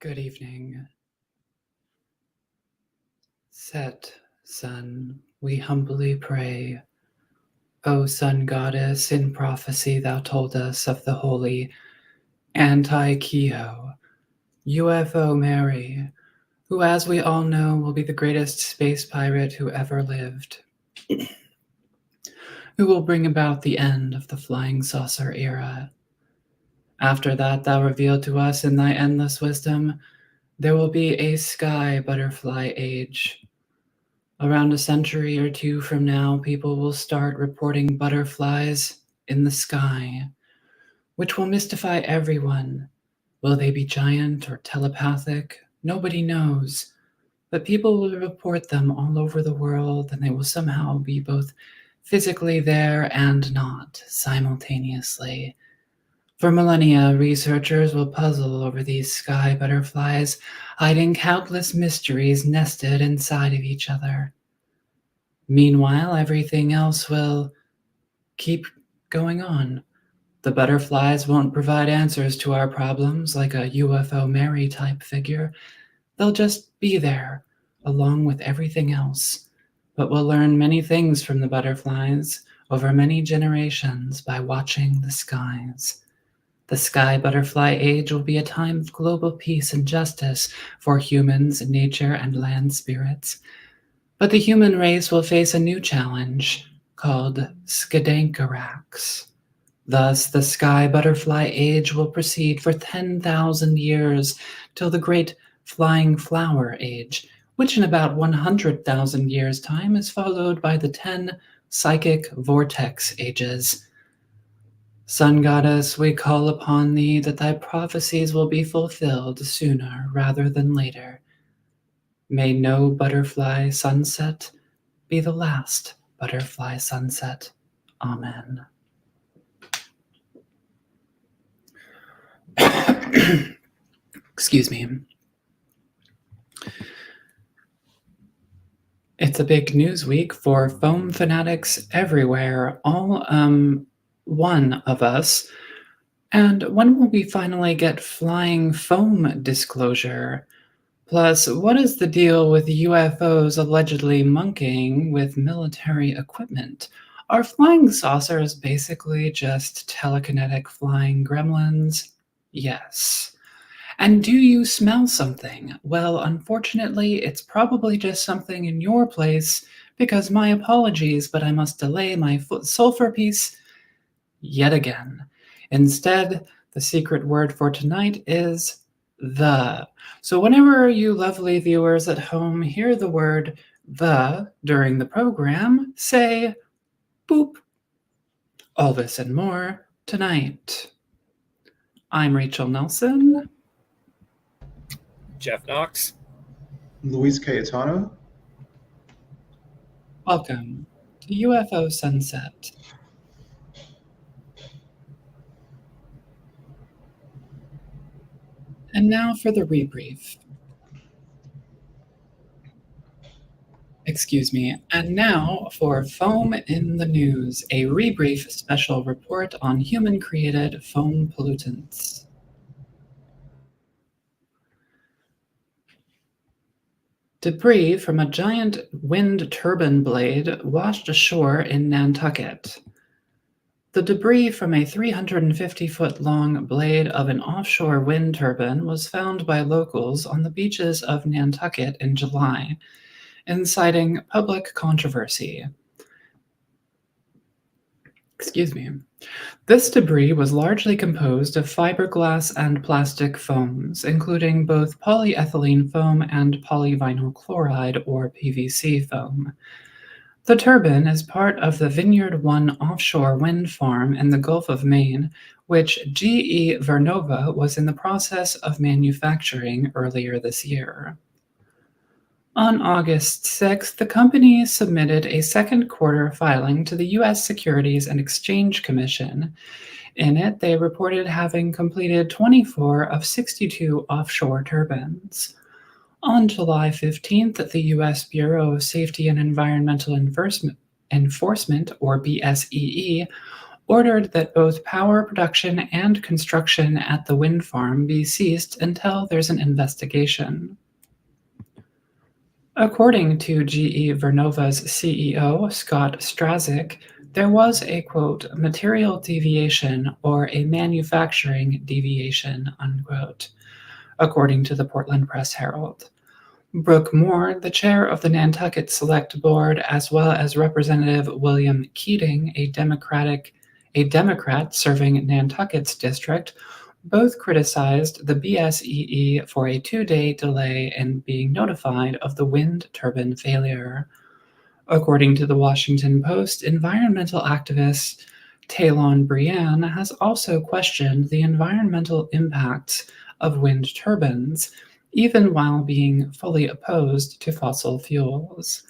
Good evening. Set, sun, we humbly pray. O sun goddess, in prophecy thou told us of the holy Anti-Kehoe, Ufo Mary, who, as we all know, will be the greatest space pirate who ever lived, who will bring about the end of the flying saucer era. After that, thou revealed to us in thy endless wisdom, there will be a sky butterfly age. Around a century or two from now, people will start reporting butterflies in the sky, which will mystify everyone. Will they be giant or telepathic? Nobody knows. But people will report them all over the world, and they will somehow be both physically there and not simultaneously. For millennia, researchers will puzzle over these sky butterflies, hiding countless mysteries nested inside of each other. Meanwhile, everything else will keep going on. The butterflies won't provide answers to our problems like a UFO Mary type figure. They'll just be there, along with everything else. But we'll learn many things from the butterflies over many generations by watching the skies. The sky butterfly age will be a time of global peace and justice for humans, nature, and land spirits. But the human race will face a new challenge called Skadankorax. Thus, the sky butterfly age will proceed for 10,000 years till the great flying flower age, which in about 100,000 years' time is followed by the 10 psychic vortex ages. Sun goddess, we call upon thee that thy prophecies will be fulfilled sooner rather than later. May no butterfly sunset be the last butterfly sunset. Amen. Excuse me. It's a big news week for foam fanatics everywhere, all one of us. And when will we finally get flying foam disclosure? Plus, what is the deal with UFOs allegedly monkeying with military equipment? Are flying saucers basically just telekinetic flying gremlins? Yes. And do you smell something? Well, unfortunately, it's probably just something in your place, because my apologies, but I must delay my sulfur piece yet again. Instead, the secret word for tonight is the. So whenever you lovely viewers at home hear the word the during the program, say boop. All this and more tonight. I'm Rachel Nelson. Jeff Knox. Luis Cayetano. Welcome to Ufo Sunset. And now for the rebrief. Excuse me. And now for Foam in the News, a rebrief special report on human-created foam pollutants. Debris from a giant wind turbine blade washed ashore in Nantucket. The debris from a 350-foot-long blade of an offshore wind turbine was found by locals on the beaches of Nantucket in July, inciting public controversy. Excuse me. This debris was largely composed of fiberglass and plastic foams, including both polyethylene foam and polyvinyl chloride, or PVC foam. The turbine is part of the Vineyard 1 offshore wind farm in the Gulf of Maine, which GE Vernova was in the process of manufacturing earlier this year. On August 6th, the company submitted a second quarter filing to the U.S. Securities and Exchange Commission. In it, they reported having completed 24 of 62 offshore turbines. On July 15th, the U.S. Bureau of Safety and Environmental Enforcement, or BSEE, ordered that both power production and construction at the wind farm be ceased until there's an investigation. According to GE Vernova's CEO, Scott Strazik, there was a, quote, material deviation or a manufacturing deviation, unquote, according to the Portland Press Herald. Brooke Moore, the chair of the Nantucket Select Board, as well as Representative William Keating, a Democrat serving Nantucket's district, both criticized the BSEE for a 2-day delay in being notified of the wind turbine failure. According to the Washington Post, environmental activist Talon Brienne has also questioned the environmental impacts of wind turbines, even while being fully opposed to fossil fuels.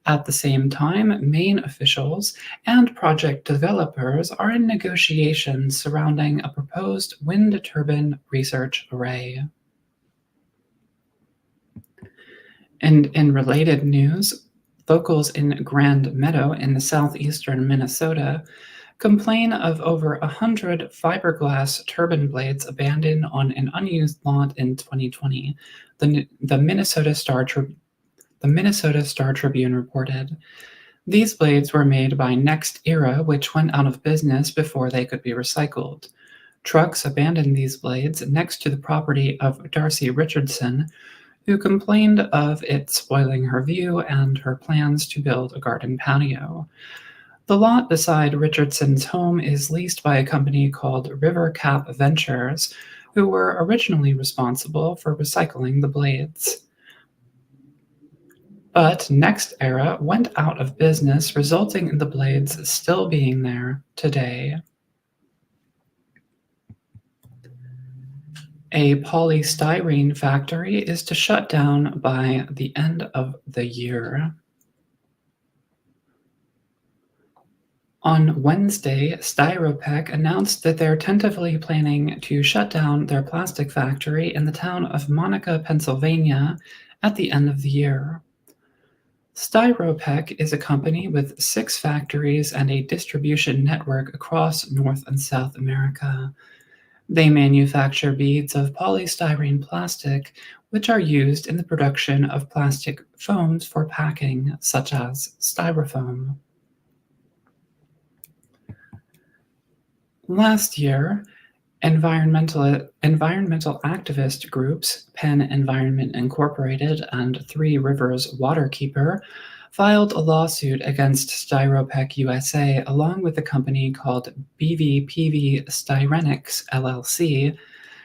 At the same time, Maine officials and project developers are in negotiations surrounding a proposed wind turbine research array. And in related news, locals in Grand Meadow in southeastern Minnesota complain of over 100 fiberglass turbine blades abandoned on an unused lot in 2020, the Minnesota Star Tribune reported. These blades were made by Next Era, which went out of business before they could be recycled. Trucks abandoned these blades next to the property of Darcy Richardson, who complained of it spoiling her view and her plans to build a garden patio. The lot beside Richardson's home is leased by a company called River Cap Ventures, who were originally responsible for recycling the blades. But Next Era went out of business, resulting in the blades still being there today. A polystyrene factory is to shut down by the end of the year. On Wednesday, Styropek announced that they're tentatively planning to shut down their plastic factory in the town of Monica, Pennsylvania, at the end of the year. Styropek is a company with 6 factories and a distribution network across North and South America. They manufacture beads of polystyrene plastic, which are used in the production of plastic foams for packing, such as styrofoam. Last year, environmental activist groups, Penn Environment Incorporated and Three Rivers Waterkeeper, filed a lawsuit against Styropek USA along with a company called BVPV Styrenics LLC,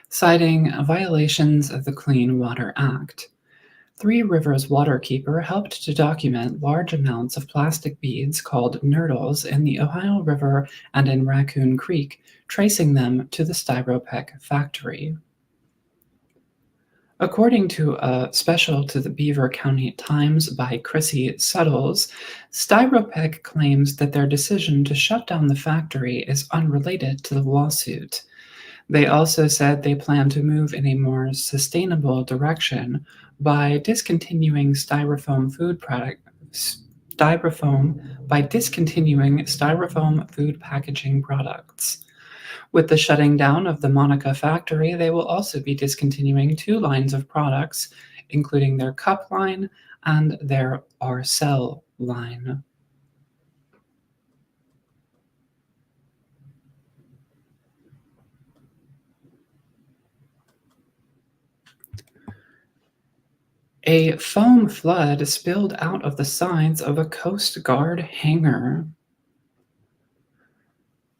citing violations of the Clean Water Act. Three Rivers Waterkeeper helped to document large amounts of plastic beads called nurdles in the Ohio River and in Raccoon Creek, tracing them to the Styropek factory. According to a special to the Beaver County Times by Chrissy Suttles, Styropek claims that their decision to shut down the factory is unrelated to the lawsuit. They also said they plan to move in a more sustainable direction by discontinuing styrofoam food packaging products. With the shutting down of the Monica factory, they will also be discontinuing 2 lines of products, including their cup line and their Arcel line. A foam flood spilled out of the sides of a Coast Guard hangar.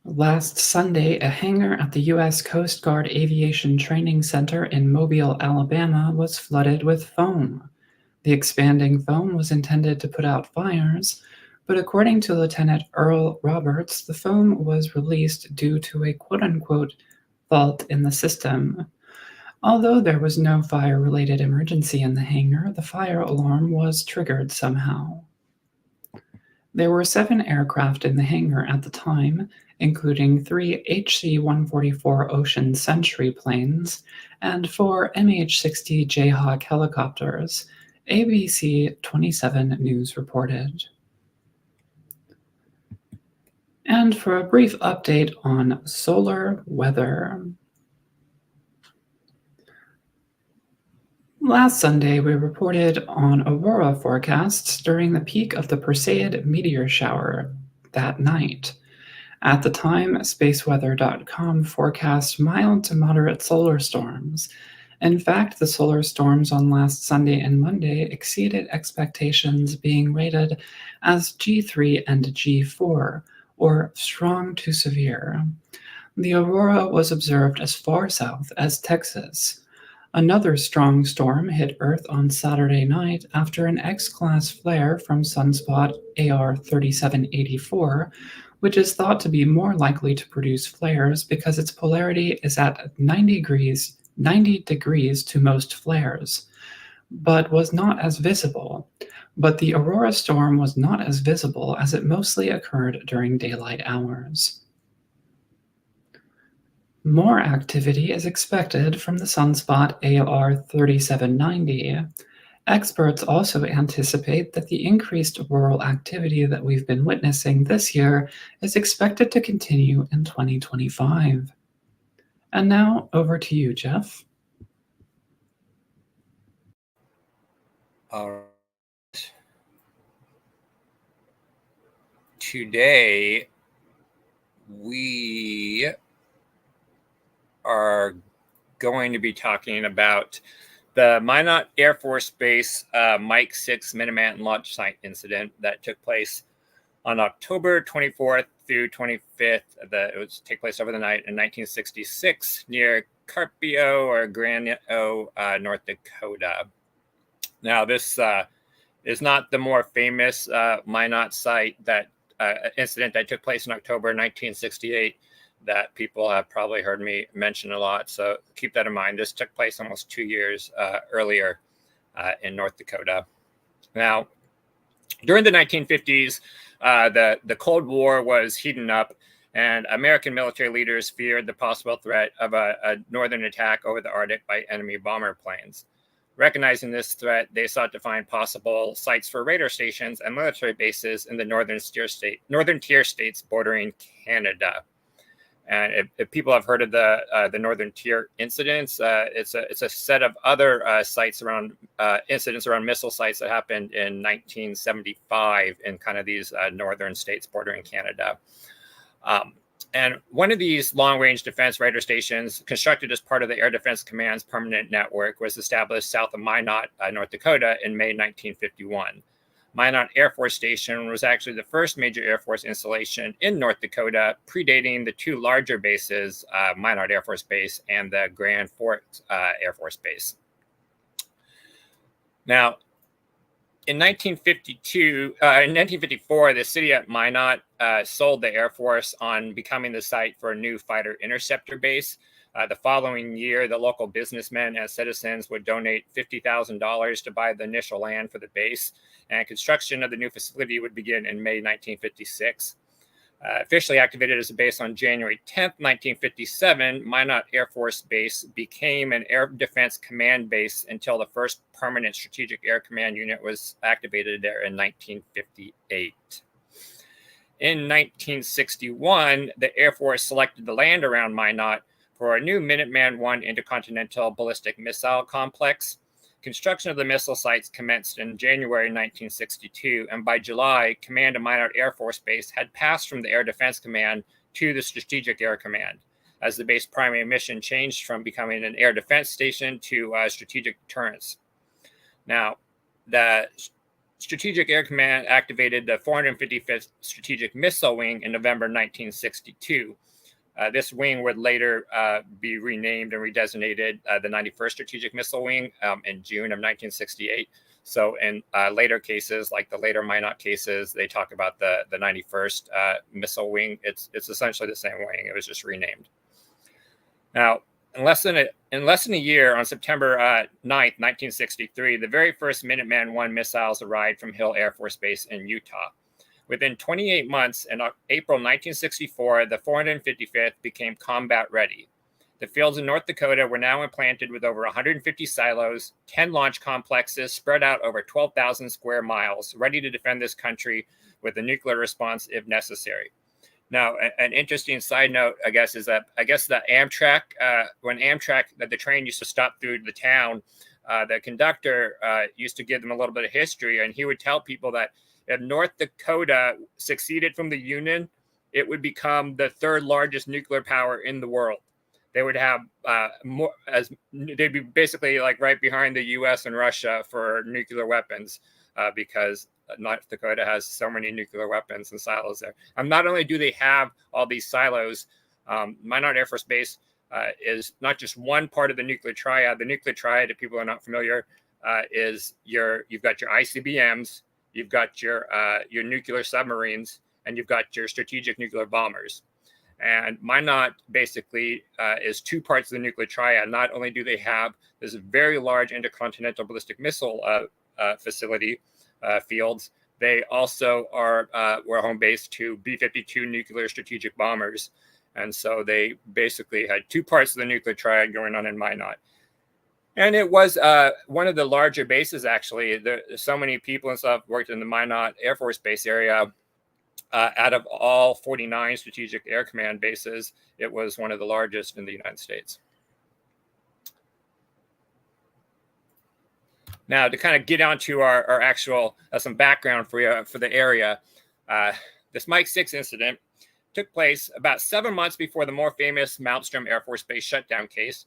Last Sunday, a hangar at the U.S. Coast Guard Aviation Training Center in Mobile, Alabama, was flooded with foam. The expanding foam was intended to put out fires, but according to Lieutenant Earl Roberts, the foam was released due to a quote-unquote fault in the system. Although there was no fire-related emergency in the hangar, the fire alarm was triggered somehow. There were 7 aircraft in the hangar at the time, including 3 HC-144 Ocean Sentry planes and 4 MH-60 Jayhawk helicopters, ABC 27 News reported. And and for a brief update on solar weather. Last Sunday, we reported on aurora forecasts during the peak of the Perseid meteor shower that night. At the time, spaceweather.com forecast mild to moderate solar storms. In fact, the solar storms on last Sunday and Monday exceeded expectations, being rated as G3 and G4, or strong to severe. The aurora was observed as far south as Texas. Another strong storm hit Earth on Saturday night after an X-class flare from sunspot AR 3784, which is thought to be more likely to produce flares because its polarity is at 90 degrees to most flares, but was not as visible. But the aurora storm was not as visible as it mostly occurred during daylight hours. More activity is expected from the sunspot AR 3790. Experts also anticipate that the increased auroral activity that we've been witnessing this year is expected to continue in 2025. And now, over to you, Jeff. All right. Today, we are going to be talking about the Minot Air Force Base Mike 6 Minuteman launch site incident that took place on October 24th through 25th. It was take place over the night in 1966 near Carpio or Granito, North Dakota. Now, this is not the more famous Minot site that incident that took place in October 1968 that people have probably heard me mention a lot. So keep that in mind. This took place almost 2 years earlier in North Dakota. Now, during the 1950s, the Cold War was heating up, and American military leaders feared the possible threat of a northern attack over the Arctic by enemy bomber planes. Recognizing this threat, they sought to find possible sites for radar stations and military bases in the northern tier states bordering Canada. And if people have heard of the Northern Tier incidents, it's a set of other sites around incidents around missile sites that happened in 1975 in kind of these northern states bordering Canada. And one of these long-range defense radar stations, constructed as part of the Air Defense Command's permanent network, was established south of Minot, North Dakota, in May 1951. Minot Air Force Station was actually the first major Air Force installation in North Dakota, predating the two larger bases, Minot Air Force Base and the Grand Forks Air Force Base. Now, in 1954, the city of Minot sold the Air Force on becoming the site for a new fighter interceptor base. The following year, the local businessmen and citizens would donate $50,000 to buy the initial land for the base, and construction of the new facility would begin in May 1956. Officially activated as a base on January 10th, 1957, Minot Air Force Base became an Air Defense Command base until the first permanent Strategic Air Command unit was activated there in 1958. In 1961, the Air Force selected the land around Minot for a new Minuteman I intercontinental ballistic missile complex. Construction of the missile sites commenced in January 1962, and by July, command of Minot Air Force Base had passed from the Air Defense Command to the Strategic Air Command, as the base's primary mission changed from becoming an air defense station to strategic deterrence. Now, the Strategic Air Command activated the 455th Strategic Missile Wing in November 1962. This wing would later be renamed and redesignated the 91st Strategic Missile Wing in June of 1968. So in later cases, like the later Minot cases, they talk about the 91st Missile Wing. It's essentially the same wing. It was just renamed. Now, in less than a year, on September 9th, 1963, the very first Minuteman I missiles arrived from Hill Air Force Base in Utah. Within 28 months, in April 1964, the 455th became combat ready. The fields in North Dakota were now implanted with over 150 silos, 10 launch complexes spread out over 12,000 square miles, ready to defend this country with a nuclear response if necessary. Now, an interesting side note, I guess, is that the Amtrak, when the train used to stop through the town, the conductor used to give them a little bit of history, and he would tell people that if North Dakota seceded from the Union, it would become the third largest nuclear power in the world. They would have they'd be basically like right behind the U.S. and Russia for nuclear weapons, because North Dakota has so many nuclear weapons and silos there. And not only do they have all these silos, Minot Air Force Base is not just one part of the nuclear triad. The nuclear triad, if people are not familiar, is you've got your ICBMs, you've got your nuclear submarines, and you've got your strategic nuclear bombers. And Minot basically is two parts of the nuclear triad. Not only do they have this very large intercontinental ballistic missile facility fields, they also were home base to B-52 nuclear strategic bombers. And so they basically had two parts of the nuclear triad going on in Minot. And it was one of the larger bases, actually. So many people and stuff worked in the Minot Air Force Base area. Out of all 49 strategic air command bases, it was one of the largest in the United States. Now, to kind of get onto our actual some background for the area, this Mike 6 incident took place about 7 months before the more famous Malmstrom Air Force Base shutdown case.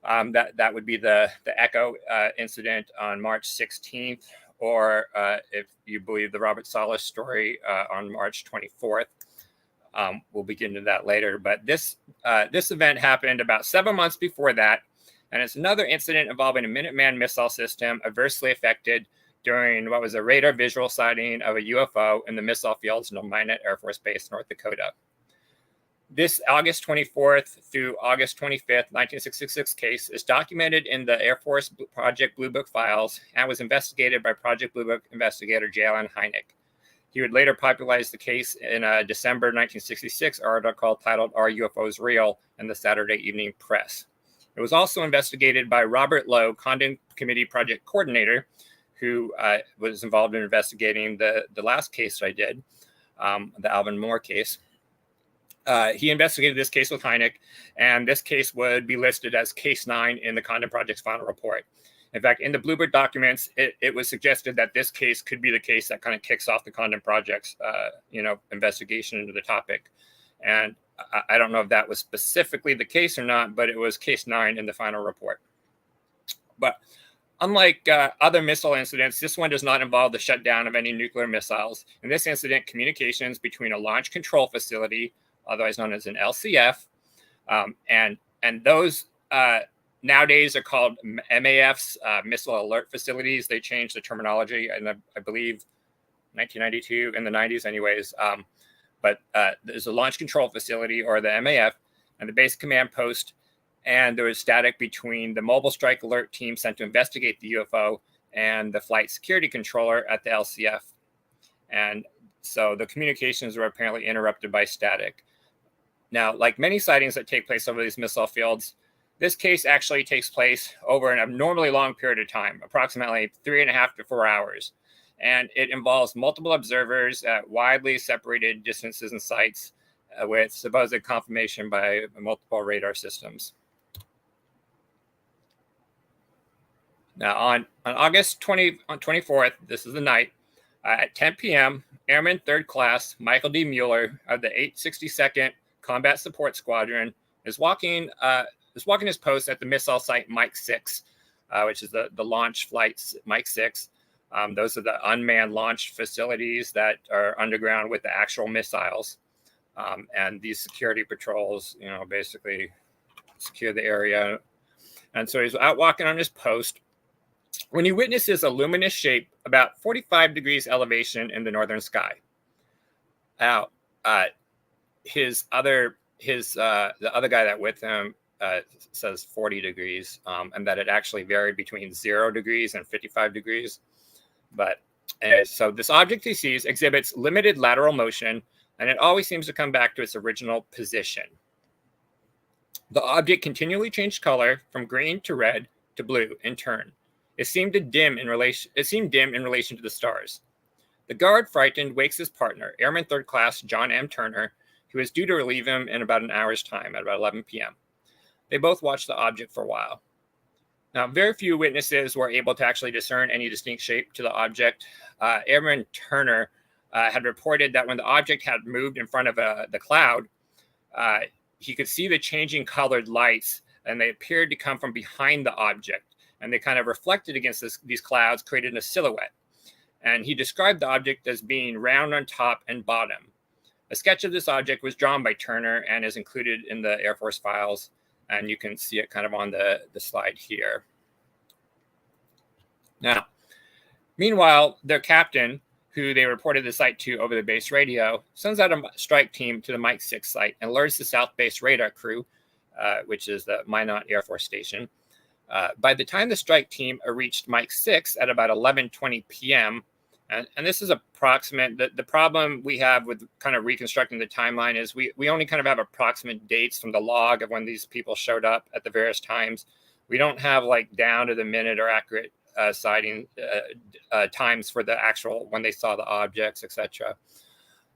That would be the Echo incident on March 16th, or if you believe the Robert Salas story, on March 24th. We'll get into that later. But this event happened about 7 months before that. And it's another incident involving a Minuteman missile system adversely affected during what was a radar visual sighting of a UFO in the missile fields in Minot Air Force Base, North Dakota. This August 24th through August 25th, 1966 case is documented in the Air Force Project Blue Book files and was investigated by Project Blue Book investigator J. Allen Hynek. He would later popularize the case in a December 1966 article titled "Are UFOs Real?" in the Saturday Evening Press. It was also investigated by Robert Lowe, Condon Committee Project Coordinator, who was involved in investigating the last case I did, the Alvin Moore case. He investigated this case with Hynek, and this case would be listed as Case 9 in the Condon Project's final report. In fact, in the Blue Book documents, it was suggested that this case could be the case that kind of kicks off the Condon Project's investigation into the topic. And I don't know if that was specifically the case or not, but it was Case 9 in the final report. But unlike other missile incidents, this one does not involve the shutdown of any nuclear missiles. In this incident, communications between a launch control facility, otherwise known as an LCF, and those nowadays are called MAFs, missile alert facilities. They changed the terminology, and I believe 1992, in the 90s anyways. But there's a launch control facility, or the MAF, and the base command post, and there was static between the mobile strike alert team sent to investigate the UFO and the flight security controller at the LCF. And so the communications were apparently interrupted by static. Now, like many sightings that take place over these missile fields, this case actually takes place over an abnormally long period of time, approximately 3.5 to 4 hours. And it involves multiple observers at widely separated distances and sites, with supposed confirmation by multiple radar systems. Now, on August 24th, this is the night, at 10 p.m., Airman 3rd Class Michael D. Mueller of the 862nd Combat Support Squadron is walking his post at the missile site Mike 6, which is the launch flights Mike 6. Those are the unmanned launch facilities that are underground with the actual missiles. And these security patrols, basically secure the area. And so he's out walking on his post when he witnesses a luminous shape about 45 degrees elevation in the northern sky. Now, the other guy that with him says 40 degrees, and that it actually varied between 0 degrees and 55 degrees. But so this object he sees exhibits limited lateral motion, and it always seems to come back to its original position. The object continually changed color from green to red to blue in turn. It seemed dim in relation to the stars. The guard, frightened, wakes his partner, Airman 3rd Class John M. Turner, He was due to relieve him in about an hour's time at about 11 p.m. They both watched the object for a while. Now, very few witnesses were able to actually discern any distinct shape to the object. Airman Turner had reported that when the object had moved in front of the cloud, he could see the changing colored lights, and they appeared to come from behind the object, and they kind of reflected against these clouds, created a silhouette. And he described the object as being round on top and bottom. A sketch of this object was drawn by Turner and is included in the Air Force files, and you can see it kind of on the slide here. Now, meanwhile, their captain, who they reported the site to over the base radio, sends out a strike team to the Mike 6 site and alerts the South Base radar crew, which is the Minot Air Force Station. By the time the strike team reached Mike 6 at about 11:20 p.m., and this is approximate, the problem we have with kind of reconstructing the timeline is we only kind of have approximate dates from the log of when these people showed up at the various times. We don't have like down to the minute or accurate sighting times for the actual when they saw the objects, etc.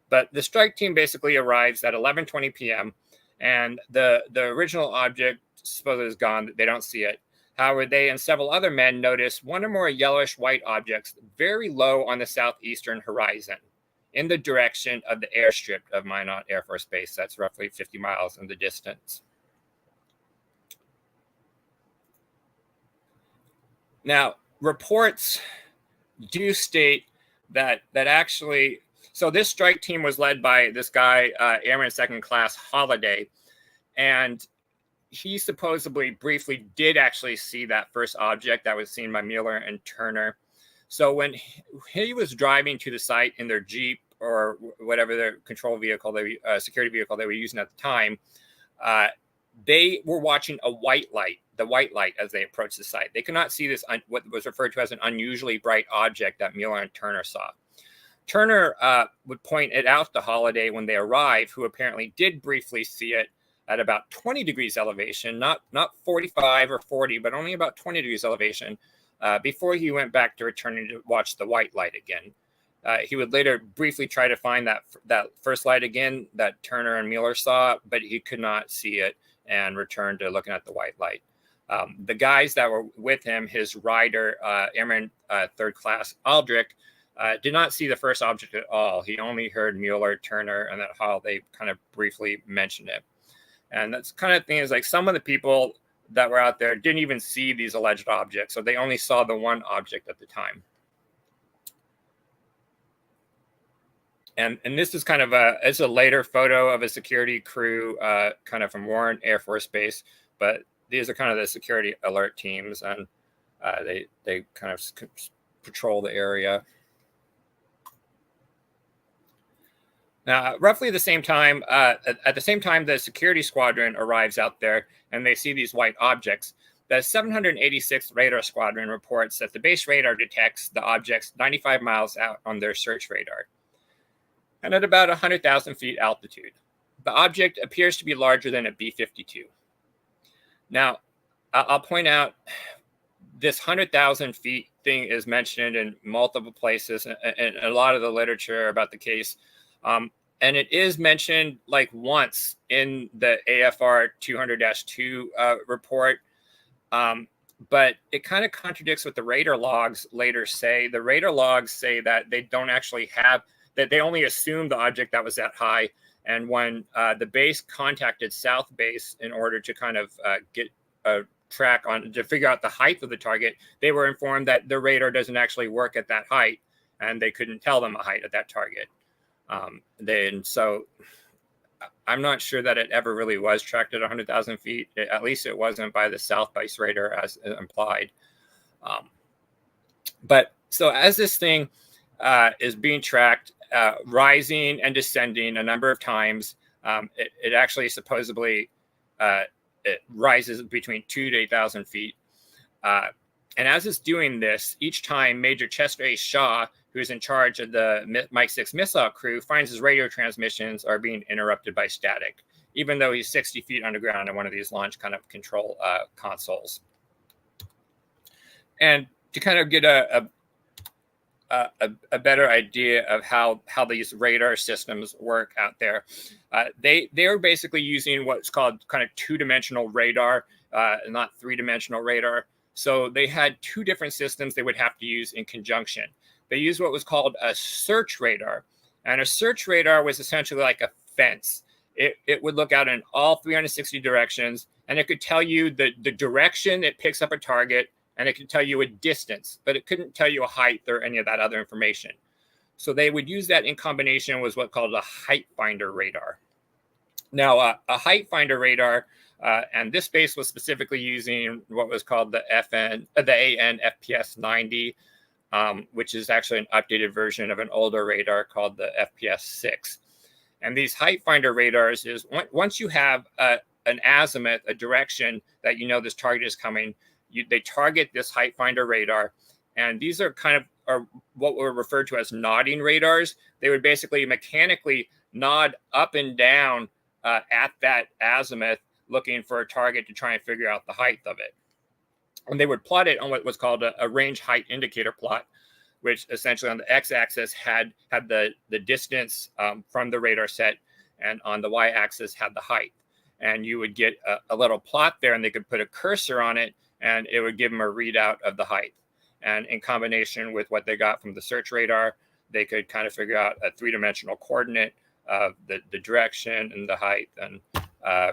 But the strike team basically arrives at 11:20 p.m. and the original object supposedly is gone. They don't see it. However, they and several other men notice one or more yellowish white objects very low on the southeastern horizon in the direction of the airstrip of Minot Air Force Base. That's roughly 50 miles in the distance. Now, reports do state that actually, so this strike team was led by this guy, Airman Second Class Holiday, and he supposedly briefly did actually see that first object that was seen by Mueller and Turner. So when he was driving to the site in their Jeep or whatever their control vehicle, security vehicle they were using at the time, they were watching the white light as they approached the site. They could not see this, what was referred to as an unusually bright object that Mueller and Turner saw. Turner would point it out to Holiday when they arrived, who apparently did briefly see it at about 20 degrees elevation, not 45 or 40, but only about 20 degrees elevation, before he went back to returning to watch the white light again. He would later briefly try to find that first light again that Turner and Mueller saw, but he could not see it and returned to looking at the white light. The guys that were with him, his rider, Airman Third Class Aldrich, did not see the first object at all. He only heard Mueller, Turner, and that how they kind of briefly mentioned it. And that's kind of thing is like some of the people that were out there didn't even see these alleged objects. So they only saw the one object at the time. And this is kind of it's a later photo of a security crew kind of from Warren Air Force Base. But these are kind of the security alert teams, and they kind of patrol the area. Now, roughly the same time, at the same time the security squadron arrives out there and they see these white objects, the 786th Radar Squadron reports that the base radar detects the objects 95 miles out on their search radar and at about 100,000 feet altitude. The object appears to be larger than a B-52. Now, I'll point out this 100,000 feet thing is mentioned in multiple places and a lot of the literature about the case. And it is mentioned like once in the AFR 200-2 report, but it kind of contradicts what the radar logs later say. The radar logs say that they don't actually have, that they only assumed the object that was that high. And when the base contacted South Base in order to kind of get a track on, to figure out the height of the target, they were informed that the radar doesn't actually work at that height, and they couldn't tell them a height at that target. So I'm not sure that it ever really was tracked at 100,000 feet. At least it wasn't by the South Base radar as implied. But so as this thing is being tracked, rising and descending a number of times, it actually supposedly it rises between 2,000 to 8,000 feet. And as it's doing this, each time Major Chester A. Shaw, who is in charge of the Mike 6 missile crew, finds his radio transmissions are being interrupted by static, even though he's 60 feet underground in one of these launch kind of control consoles. And to kind of get a a better idea of how these radar systems work out there. They are basically using what's called kind of two-dimensional radar, not three-dimensional radar. So they had two different systems they would have to use in conjunction. They used what was called a search radar. And a search radar was essentially like a fence. It would look out in all 360 directions, and it could tell you the direction it picks up a target, and it could tell you a distance, but it couldn't tell you a height or any of that other information. So they would use that in combination with what's called a height finder radar. Now, a height finder radar, and this base was specifically using what was called the AN FPS 90, which is actually an updated version of an older radar called the FPS 6. And these height finder radars is once you have an azimuth, a direction that you know this target is coming, they target this height finder radar. And these are kind of what were referred to as nodding radars. They would basically mechanically nod up and down at that azimuth, looking for a target to try and figure out the height of it. And they would plot it on what was called a range height indicator plot, which essentially on the x-axis had the distance from the radar set, and on the y-axis had the height. And you would get a little plot there, and they could put a cursor on it, and it would give them a readout of the height. And in combination with what they got from the search radar, they could kind of figure out a three-dimensional coordinate of the direction and the height and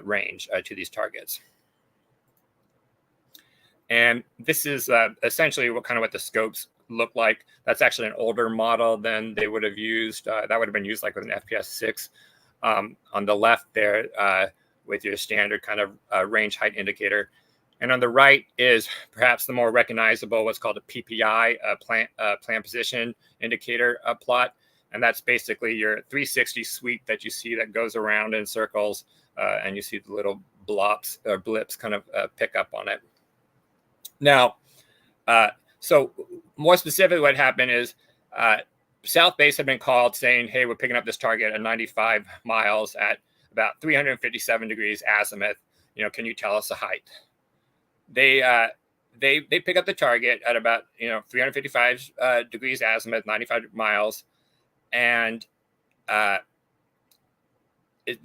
range to these targets. And this is essentially what the scopes look like. That's actually an older model than they would have used. That would have been used like with an FPS 6. On the left there with your standard kind of range height indicator. And on the right is perhaps the more recognizable, what's called a PPI, plan position indicator plot. And that's basically your 360 sweep that you see that goes around in circles, and you see the little blips kind of pick up on it. Now, so more specifically what happened is South Base had been called saying, hey, we're picking up this target at 95 miles at about 357 degrees azimuth. Can you tell us the height? They pick up the target at about 355 degrees azimuth, 95 miles, and they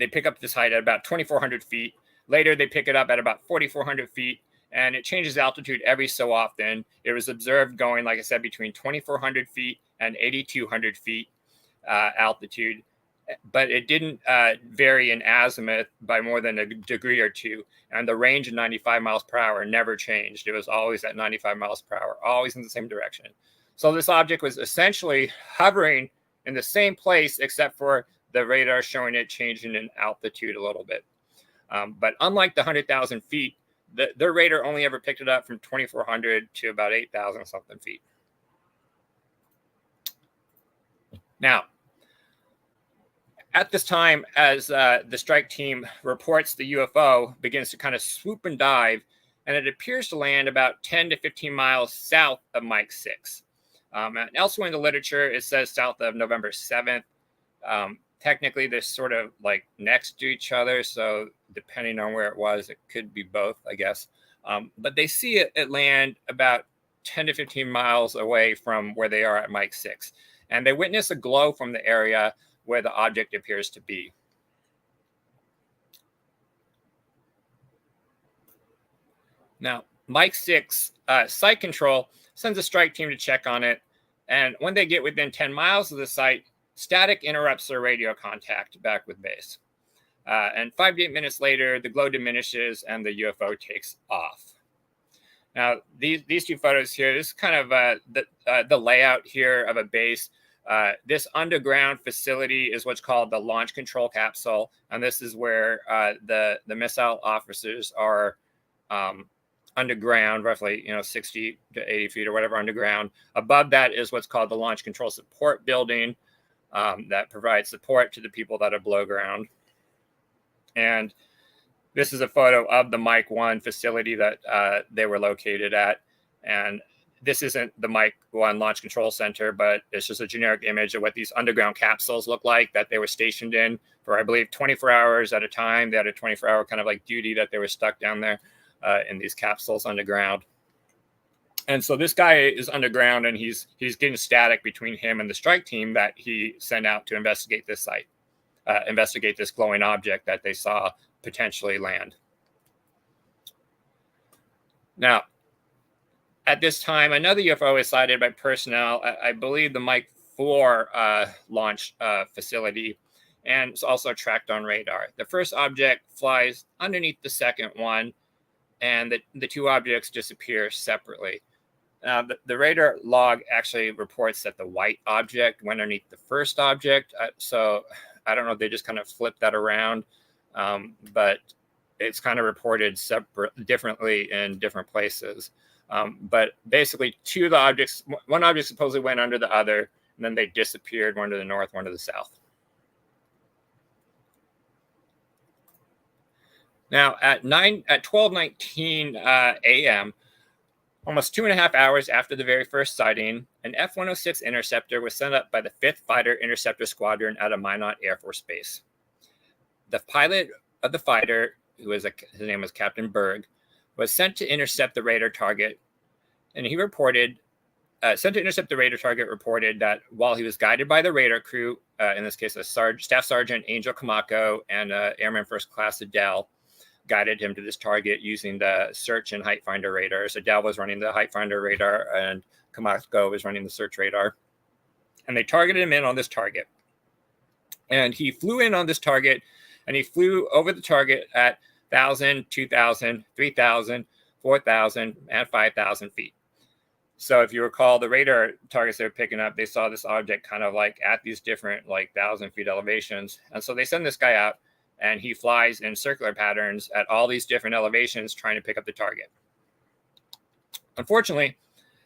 pick up this height at about 2,400 feet. Later, they pick it up at about 4,400 feet, and it changes altitude every so often. It was observed going, like I said, between 2,400 feet and 8,200 feet altitude, but it didn't vary in azimuth by more than a degree or two. And the range of 95 miles per hour never changed. It was always at 95 miles per hour, always in the same direction. So this object was essentially hovering in the same place, except for the radar showing it changing in altitude a little bit. But unlike the 100,000 feet, their radar only ever picked it up from 2,400 to about 8,000 something feet. Now, at this time, as the strike team reports the UFO begins to kind of swoop and dive, and it appears to land about 10 to 15 miles south of Mike 6. And elsewhere in the literature, it says south of November 7th. Technically, they're sort of like next to each other, so depending on where it was, it could be both, I guess. But they see it land about 10 to 15 miles away from where they are at Mike 6. And they witness a glow from the area where the object appears to be. Now, Mike 6 site control sends a strike team to check on it. And when they get within 10 miles of the site, static interrupts their radio contact back with base. And 5 to 8 minutes later, the glow diminishes and the UFO takes off. Now, these two photos here, this is kind of the layout here of a base. This underground facility is what's called the launch control capsule. And this is where the missile officers are underground, roughly 60 to 80 feet or whatever underground. Above that is what's called the launch control support building that provides support to the people that are below ground. And this is a photo of the Mike 1 facility that they were located at. And this isn't the Mike 1 Launch Control Center, but it's just a generic image of what these underground capsules look like that they were stationed in for, I believe, 24 hours at a time. They had a 24-hour kind of like duty that they were stuck down there in these capsules underground. And so this guy is underground, and he's getting static between him and the strike team that he sent out to investigate this site, investigate this glowing object that they saw potentially land. Now, at this time, another UFO is sighted by personnel, I believe the Mike 4 launch facility, and it's also tracked on radar. The first object flies underneath the second one, and the two objects disappear separately. The radar log actually reports that the white object went underneath the first object. So I don't know if they just kind of flipped that around, but it's kind of reported differently in different places. But basically, two of the objects, one object supposedly went under the other, and then they disappeared, one to the north, one to the south. Now, at 12:19 a.m., almost 2.5 hours after the very first sighting, an F-106 interceptor was sent up by the 5th Fighter Interceptor Squadron out of Minot Air Force Base. The pilot of the fighter, his name was Captain Berg, was sent to intercept the radar target, and he reported, reported that while he was guided by the radar crew, in this case, Staff Sergeant Angel Kamako and Airman First Class Adele, guided him to this target using the search and height finder radars. Adele was running the height finder radar, and Kamako was running the search radar. And they targeted him in on this target. And he flew in on this target, and he flew over the target at 1,000, 2,000, 3,000, 4,000, and 5,000 feet. So if you recall, the radar targets they were picking up, they saw this object kind of like at these different 1,000 feet elevations. And so they send this guy out, and he flies in circular patterns at all these different elevations trying to pick up the target. Unfortunately,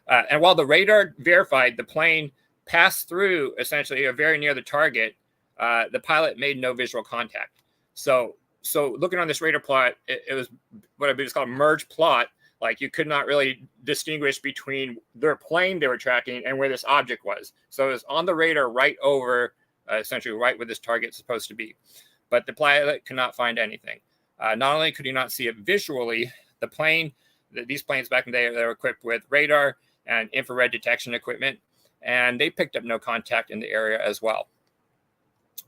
and while the radar verified the plane passed through essentially or very near the target, the pilot made no visual contact. So looking on this radar plot, it was what I believe is called a merge plot. Like you could not really distinguish between their plane they were tracking and where this object was. So it was on the radar right over, essentially right where this target is supposed to be. But the pilot could not find anything. Not only could he not see it visually, the plane, these planes back in the day, they were equipped with radar and infrared detection equipment, and they picked up no contact in the area as well.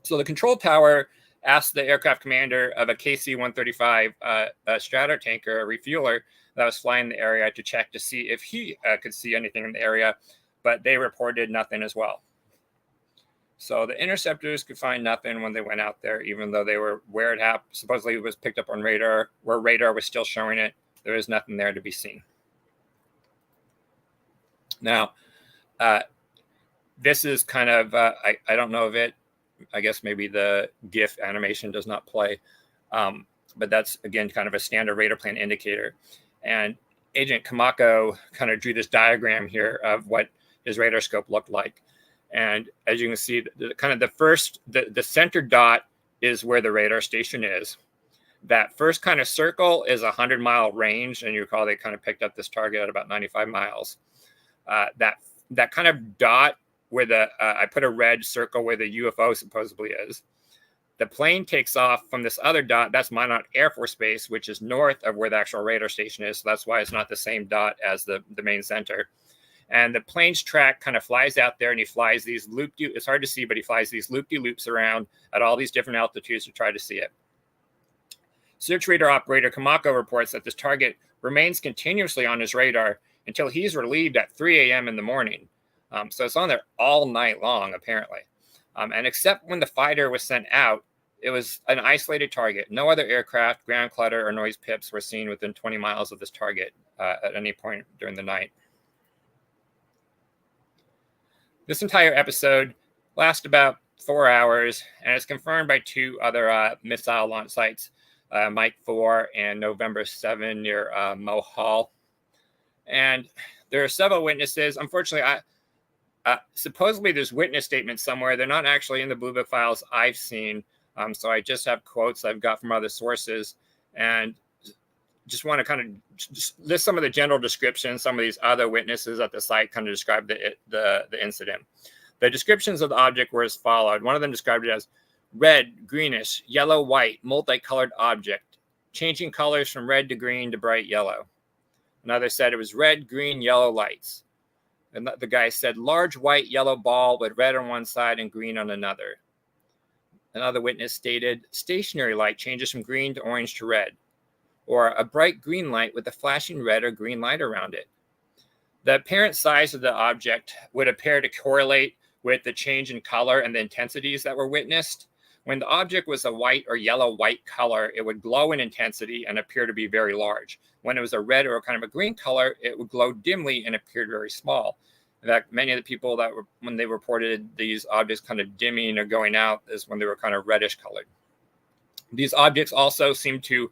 So the control tower asked the aircraft commander of a KC-135 strato tanker, a refueler, that was flying the area to check to see if he could see anything in the area, but they reported nothing as well. So the interceptors could find nothing when they went out there, even though they were where it happened. Supposedly it was picked up on radar, where radar was still showing it. There was nothing there to be seen. Now, this is kind of, I don't know of it. I guess maybe the GIF animation does not play. But that's, again, kind of a standard radar plane indicator. And Agent Kamako kind of drew this diagram here of what his radar scope looked like. And as you can see, the center dot is where the radar station is. That first kind of circle is a 100-mile range. And you recall they kind of picked up this target at about 95 miles. That kind of dot where I put a red circle where the UFO supposedly is. The plane takes off from this other dot. That's Minot Air Force Base, which is north of where the actual radar station is. So that's why it's not the same dot as the main center. And the plane's track kind of flies out there, and he flies these it's hard to see, but he flies these loop-de-loops around at all these different altitudes to try to see it. Search radar operator Kamako reports that this target remains continuously on his radar until he's relieved at 3 a.m. in the morning. So it's on there all night long, apparently. And except when the fighter was sent out, it was an isolated target. No other aircraft, ground clutter, or noise pips were seen within 20 miles of this target at any point during the night. This entire episode lasts about 4 hours, and it's confirmed by two other missile launch sites, Mike 4 and November 7 near Mohall. And there are several witnesses. Unfortunately, supposedly there's witness statements somewhere. They're not actually in the Blue Book files I've seen. So I just have quotes I've got from other sources, and just want to kind of just list some of the general descriptions. Some of these other witnesses at the site kind of described the incident. The descriptions of the object were as followed. One of them described it as red, greenish, yellow, white, multicolored object, changing colors from red to green to bright yellow. Another said it was red, green, yellow lights. And the guy said large white yellow ball with red on one side and green on another. Another witness stated stationary light changes from green to orange to red, or a bright green light with a flashing red or green light around it. The apparent size of the object would appear to correlate with the change in color and the intensities that were witnessed. When the object was a white or yellow-white color, it would glow in intensity and appear to be very large. When it was a red or kind of a green color, it would glow dimly and appeared very small. In fact, many of the people that were, when they reported these objects kind of dimming or going out, is when they were kind of reddish colored. These objects also seem to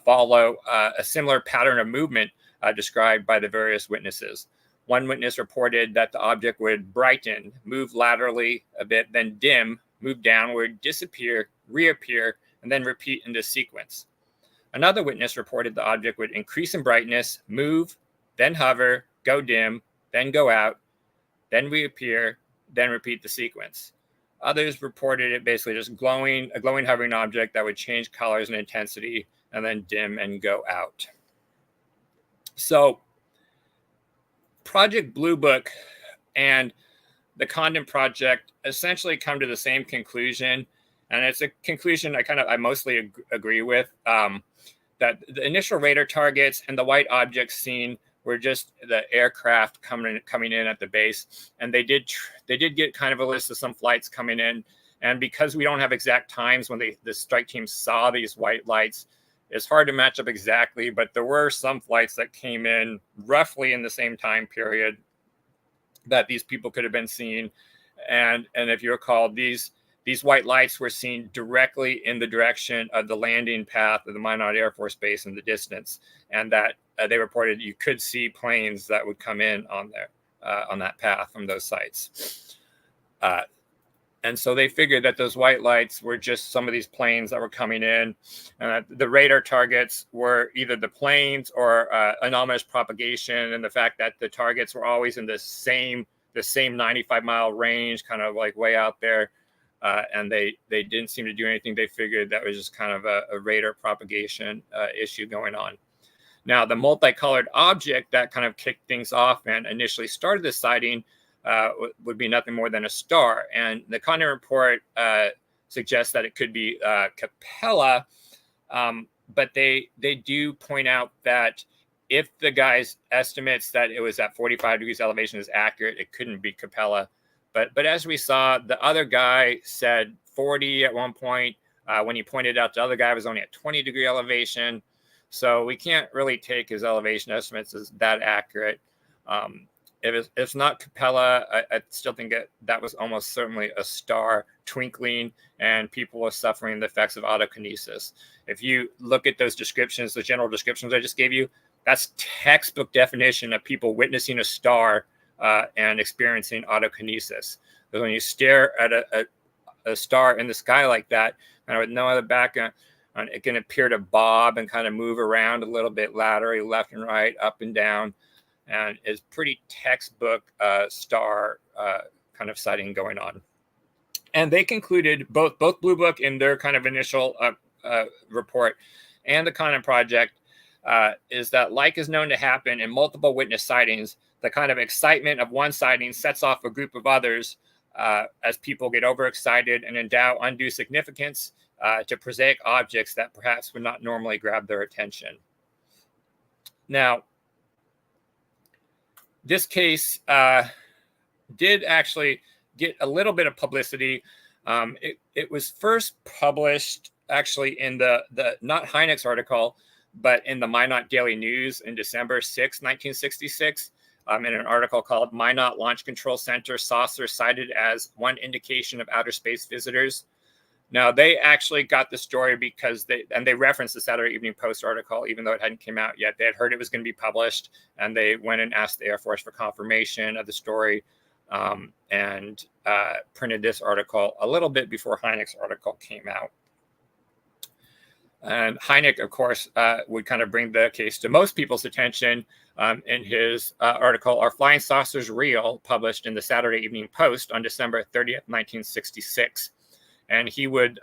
follow a similar pattern of movement described by the various witnesses. One witness reported that the object would brighten, move laterally a bit, then dim, move downward, disappear, reappear, and then repeat in this sequence. Another witness reported the object would increase in brightness, move, then hover, go dim, then go out, then reappear, then repeat the sequence. Others reported it basically just glowing, a glowing hovering object that would change colors and intensity and then dim and go out. So Project Blue Book and the Condon Project essentially come to the same conclusion. And it's a conclusion I mostly agree with, that the initial radar targets and the white objects seen were just the aircraft coming in at the base. And they did get kind of a list of some flights coming in. And because we don't have exact times when the strike team saw these white lights, it's hard to match up exactly, but there were some flights that came in roughly in the same time period that these people could have been seen. And if you recall, these white lights were seen directly in the direction of the landing path of the Minot Air Force Base in the distance, and that they reported you could see planes that would come in on there on that path from those sites. And so they figured that those white lights were just some of these planes that were coming in, and that the radar targets were either the planes or anomalous propagation, and the fact that the targets were always in the same 95-mile range, kind of like way out there, and they didn't seem to do anything. They figured that was just kind of a radar propagation issue going on. Now, the multicolored object that kind of kicked things off and initially started the sighting would be nothing more than a star. And the Condon report suggests that it could be Capella, but they do point out that if the guy's estimates that it was at 45 degrees elevation is accurate, it couldn't be Capella. But as we saw, the other guy said 40 at one point. When he pointed out the other guy was only at 20-degree elevation. So we can't really take his elevation estimates as that accurate. If it's not Capella, I still think that was almost certainly a star twinkling, and people were suffering the effects of autokinesis. If you look at those descriptions, the general descriptions I just gave you, that's textbook definition of people witnessing a star and experiencing autokinesis. Because when you stare at a star in the sky like that, and with no other background, it can appear to bob and kind of move around a little bit laterally, left and right, up and down. And it's pretty textbook star kind of sighting going on. And they concluded, both Blue Book in their kind of initial report and the Condon Project, is that like is known to happen in multiple witness sightings. The kind of excitement of one sighting sets off a group of others as people get overexcited and endow undue significance to prosaic objects that perhaps would not normally grab their attention. Now, this case did actually get a little bit of publicity. It was first published actually in the not Hynek's article, but in the Minot Daily News in December 6, 1966, in an article called Minot Launch Control Center Saucer Cited as One Indication of Outer Space Visitors. Now, they actually got the story because they referenced the Saturday Evening Post article, even though it hadn't come out yet. They had heard it was going to be published, and they went and asked the Air Force for confirmation of the story, and printed this article a little bit before Hynek's article came out. And Hynek, of course, would kind of bring the case to most people's attention in his article, Are Flying Saucers Real?, published in the Saturday Evening Post on December 30th, 1966. And he would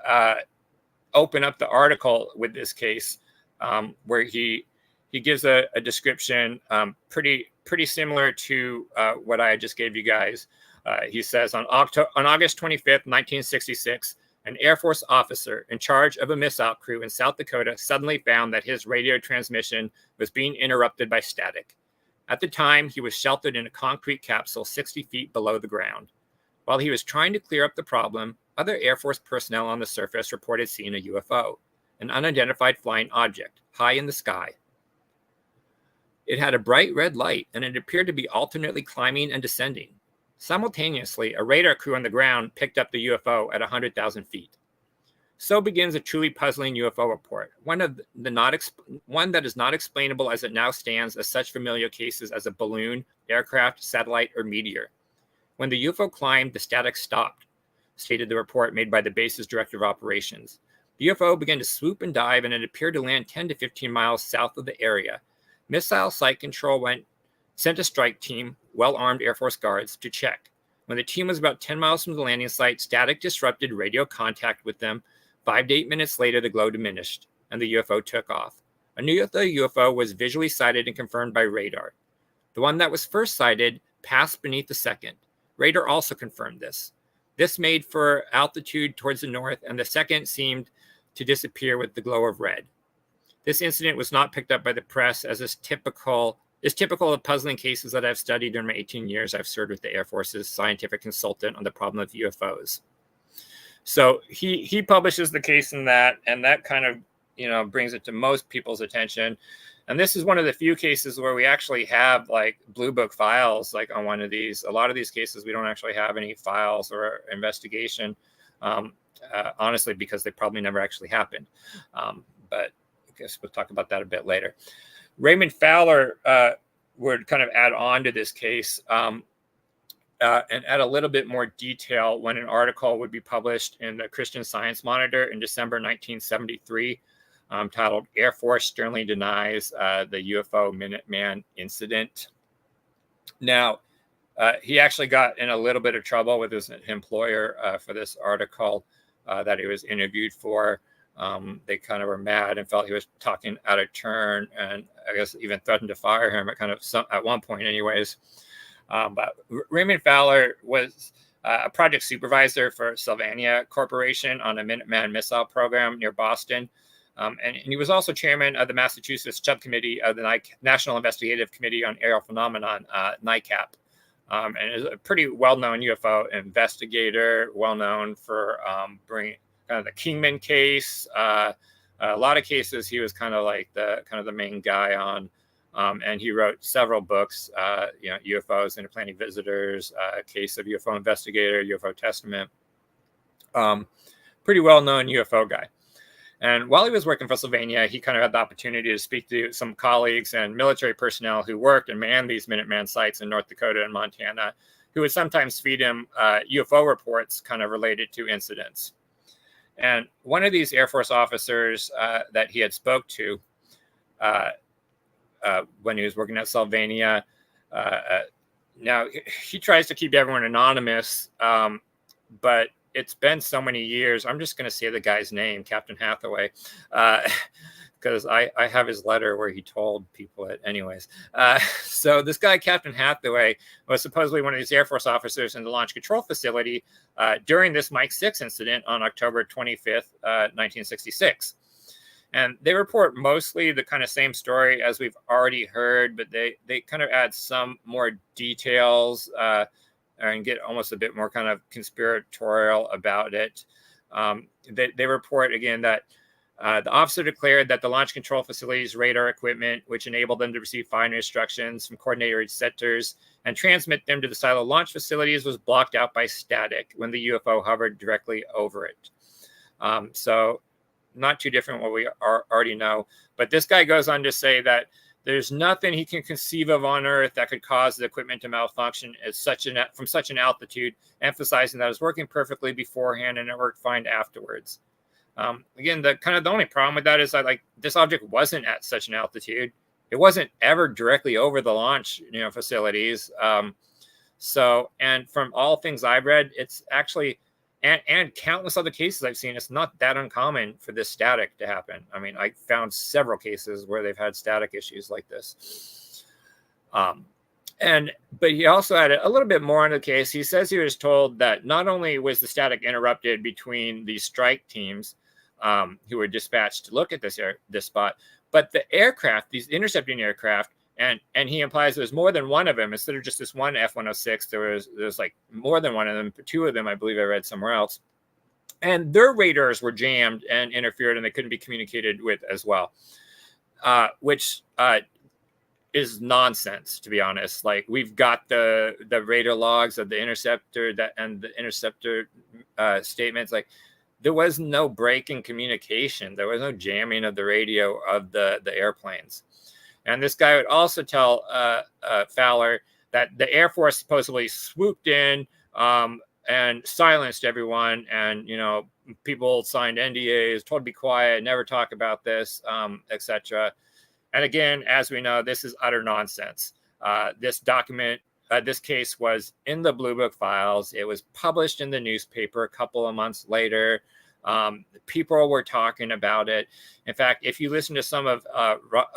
open up the article with this case where he he gives a description pretty similar to what I just gave you guys. He says, on August 25th, 1966, an Air Force officer in charge of a missile crew in South Dakota suddenly found that his radio transmission was being interrupted by static. At the time, he was sheltered in a concrete capsule 60 feet below the ground. While he was trying to clear up the problem, other Air Force personnel on the surface reported seeing a UFO, an unidentified flying object, high in the sky. It had a bright red light, and it appeared to be alternately climbing and descending. Simultaneously, a radar crew on the ground picked up the UFO at 100,000 feet. So begins a truly puzzling UFO report, one that is not explainable as it now stands as such familiar cases as a balloon, aircraft, satellite, or meteor. When the UFO climbed, the static stopped, stated the report made by the base's director of operations. The UFO began to swoop and dive, and it appeared to land 10 to 15 miles south of the area. Missile Site Control sent a strike team, well-armed Air Force guards, to check. When the team was about 10 miles from the landing site, static disrupted radio contact with them. 5 to 8 minutes later, the glow diminished, and the UFO took off. Another UFO was visually sighted and confirmed by radar. The one that was first sighted passed beneath the second. Radar also confirmed this. This made for altitude towards the north, and the second seemed to disappear with the glow of red. This incident was not picked up by the press, as is typical of puzzling cases that I've studied during my 18 years I've served with the Air Force's scientific consultant on the problem of UFOs. So he publishes the case in that, and that kind of brings it to most people's attention. And this is one of the few cases where we actually have like blue book files like on one of these. A lot of these cases we don't actually have any files or investigation, honestly, because they probably never actually happened. But I guess we'll talk about that a bit later. Raymond Fowler would kind of add on to this case and add a little bit more detail when an article would be published in the Christian Science Monitor in December 1973, titled "Air Force Sternly Denies the UFO Minuteman Incident." Now, he actually got in a little bit of trouble with his employer for this article that he was interviewed for. They kind of were mad and felt he was talking out of turn, and I guess even threatened to fire him at one point anyways. But Raymond Fowler was a project supervisor for Sylvania Corporation on a Minuteman missile program near Boston. And he was also chairman of the Massachusetts subcommittee of the National Investigative Committee on Aerial Phenomenon, NICAP. And is a pretty well-known UFO investigator, well-known for bringing kind of the Kingman case. A lot of cases he was kind of the main guy on. And he wrote several books, UFOs, Interplanetary Visitors, Case of UFO Investigator, UFO Testament. Pretty well-known UFO guy. And while he was working for Sylvania, he kind of had the opportunity to speak to some colleagues and military personnel who worked and manned these Minuteman sites in North Dakota and Montana, who would sometimes feed him UFO reports kind of related to incidents. And one of these Air Force officers that he had spoke to when he was working at Sylvania, now he tries to keep everyone anonymous, but it's been so many years. I'm just going to say the guy's name, Captain Hathaway, because I have his letter where he told people it anyways. So this guy, Captain Hathaway, was supposedly one of these Air Force officers in the launch control facility during this Mike 6 incident on October 25th, 1966. And they report mostly the kind of same story as we've already heard, but they kind of add some more details and get almost a bit more kind of conspiratorial about it. They report again that the officer declared that the launch control facility's radar equipment, which enabled them to receive fine instructions from coordinated receptors and transmit them to the silo launch facilities, was blocked out by static when the UFO hovered directly over it. So not too different what we already know. But this guy goes on to say that there's nothing he can conceive of on Earth that could cause the equipment to malfunction from such an altitude, emphasizing that it was working perfectly beforehand and it worked fine afterwards. Again, the only problem with that is that this object wasn't at such an altitude. It wasn't ever directly over the launch facilities. So, and from all things I've read, it's actually and countless other cases I've seen, it's not that uncommon for this static to happen. I mean, I found several cases where they've had static issues like this. But he also had a little bit more on the case. He says he was told that not only was the static interrupted between the strike teams who were dispatched to look at this spot, but the aircraft, these intercepting aircraft, and he implies there's more than one of them. Instead of just this one F-106, there's like more than one of them. Two of them, I believe I read somewhere else. And their radars were jammed and interfered, and they couldn't be communicated with as well, which is nonsense, to be honest. Like, we've got the radar logs of the interceptor and the interceptor statements. Like, there was no break in communication. There was no jamming of the radio of the airplanes. And this guy would also tell Fowler that the Air Force supposedly swooped in and silenced everyone. And, you know, people signed NDAs, told to be quiet, never talk about this, etc. And again, as we know, this is utter nonsense. This case was in the Blue Book files. It was published in the newspaper a couple of months later. People were talking about it. In fact, if you listen to some of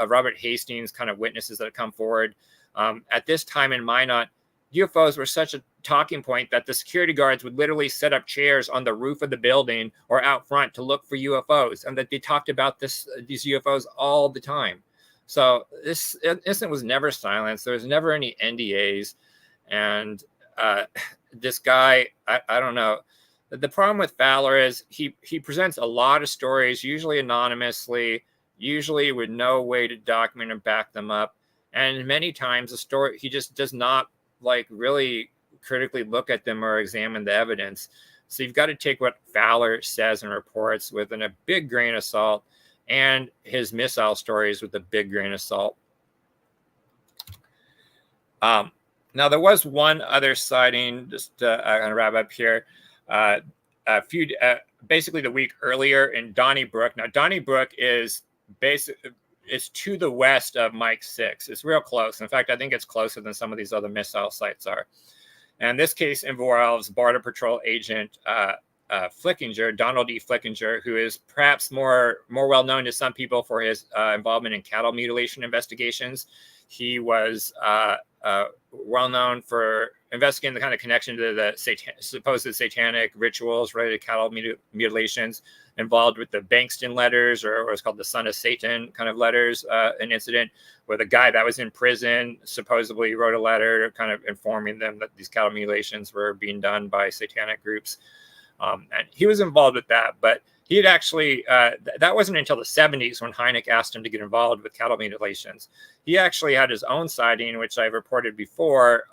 Robert Hastings' kind of witnesses that have come forward, at this time in Minot, UFOs were such a talking point that the security guards would literally set up chairs on the roof of the building or out front to look for UFOs, and that they talked about these UFOs all the time. So this incident was never silenced. There was never any NDAs. And this guy, I don't know. The problem with Fowler is he presents a lot of stories, usually anonymously, usually with no way to document and back them up. And many times the story, he just does not like really critically look at them or examine the evidence. So you've got to take what Fowler says and reports with a big grain of salt, and his missile stories with a big grain of salt. Now, there was one other sighting, just to kind of wrap up here, basically the week earlier in Donnybrook. Now, Donnybrook is to the west of Mike 6. It's real close. In fact, I think it's closer than some of these other missile sites are. And this case involves Border Patrol agent Flickinger, Donald E. Flickinger, who is perhaps more well known to some people for his involvement in cattle mutilation investigations. He was well known for investigating the kind of connection to the supposed satanic rituals related to cattle mutilations, involved with the Bankston letters, or what's called the Son of Satan kind of letters, an incident where the guy that was in prison supposedly wrote a letter kind of informing them that these cattle mutilations were being done by satanic groups. And he was involved with that, but he had actually, that wasn't until the 70s when Hynek asked him to get involved with cattle mutilations. He actually had his own sighting, which I've reported before,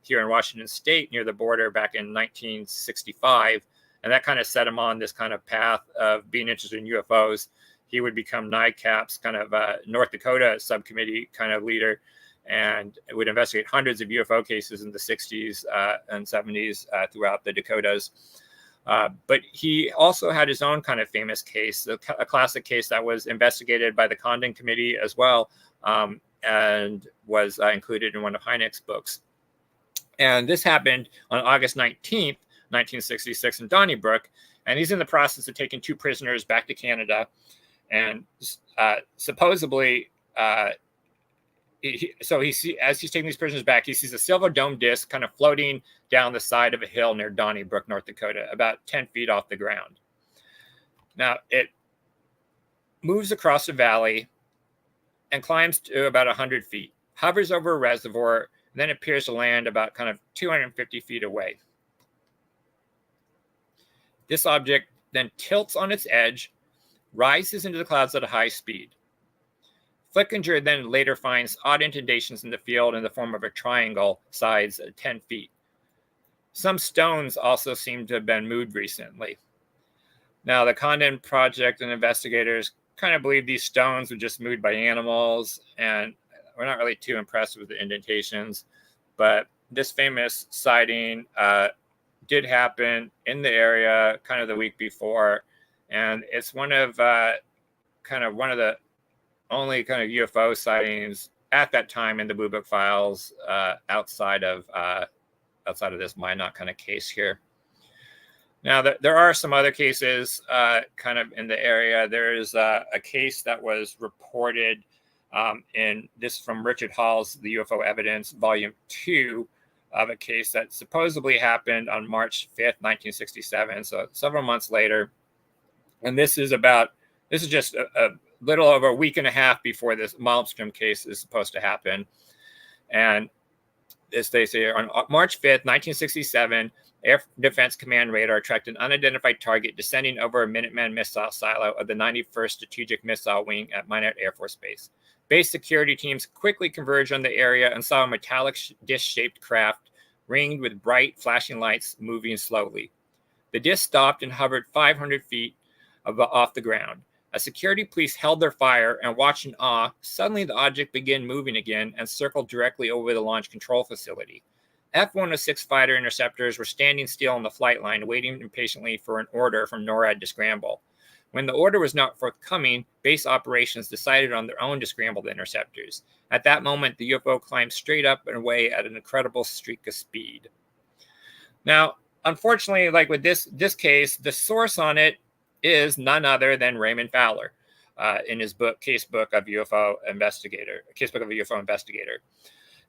here in Washington State near the border back in 1965. And that kind of set him on this kind of path of being interested in UFOs. He would become NICAP's kind of North Dakota subcommittee kind of leader, and would investigate hundreds of UFO cases in the 60s and 70s throughout the Dakotas. But he also had his own kind of famous case, a classic case that was investigated by the Condon Committee as well, and was included in one of Hynek's books. And this happened on August 19th, 1966 in Donnybrook. And he's in the process of taking two prisoners back to Canada. And supposedly, as he's taking these prisoners back, he sees a silver dome disc kind of floating down the side of a hill near Donnybrook, North Dakota, about 10 feet off the ground. Now, it moves across a valley and climbs to about 100 feet, hovers over a reservoir, and then appears to land about kind of 250 feet away. This object then tilts on its edge, rises into the clouds at a high speed. Flickinger then later finds odd indentations in the field in the form of a triangle, size 10 feet. Some stones also seem to have been moved recently. Now, the Condon Project and investigators kind of believe these stones were just moved by animals, and we're not really too impressed with the indentations. But this famous sighting did happen in the area kind of the week before, and it's one of the only kind of UFO sightings at that time in the Blue Book files outside of this Minot kind of case here. Now, there are some other cases kind of in the area. There is a case that was reported in this from Richard Hall's The UFO Evidence, Volume 2, of a case that supposedly happened on March 5th, 1967, so several months later. And this is just a little over a week and a half before this Malmstrom case is supposed to happen. And as they say, on March 5th, 1967, Air Defense Command radar tracked an unidentified target descending over a Minuteman missile silo of the 91st Strategic Missile Wing at Minot Air Force Base. Base security teams quickly converged on the area and saw a metallic disc-shaped craft ringed with bright flashing lights moving slowly. The disc stopped and hovered 500 feet off the ground. As security police held their fire and watched in awe, suddenly the object began moving again and circled directly over the launch control facility. F-106 fighter interceptors were standing still on the flight line, waiting impatiently for an order from NORAD to scramble. When the order was not forthcoming, base operations decided on their own to scramble the interceptors. At that moment, the UFO climbed straight up and away at an incredible streak of speed. Now, unfortunately, like with this case, the source on it is none other than Raymond Fowler in his book, Casebook of a UFO Investigator.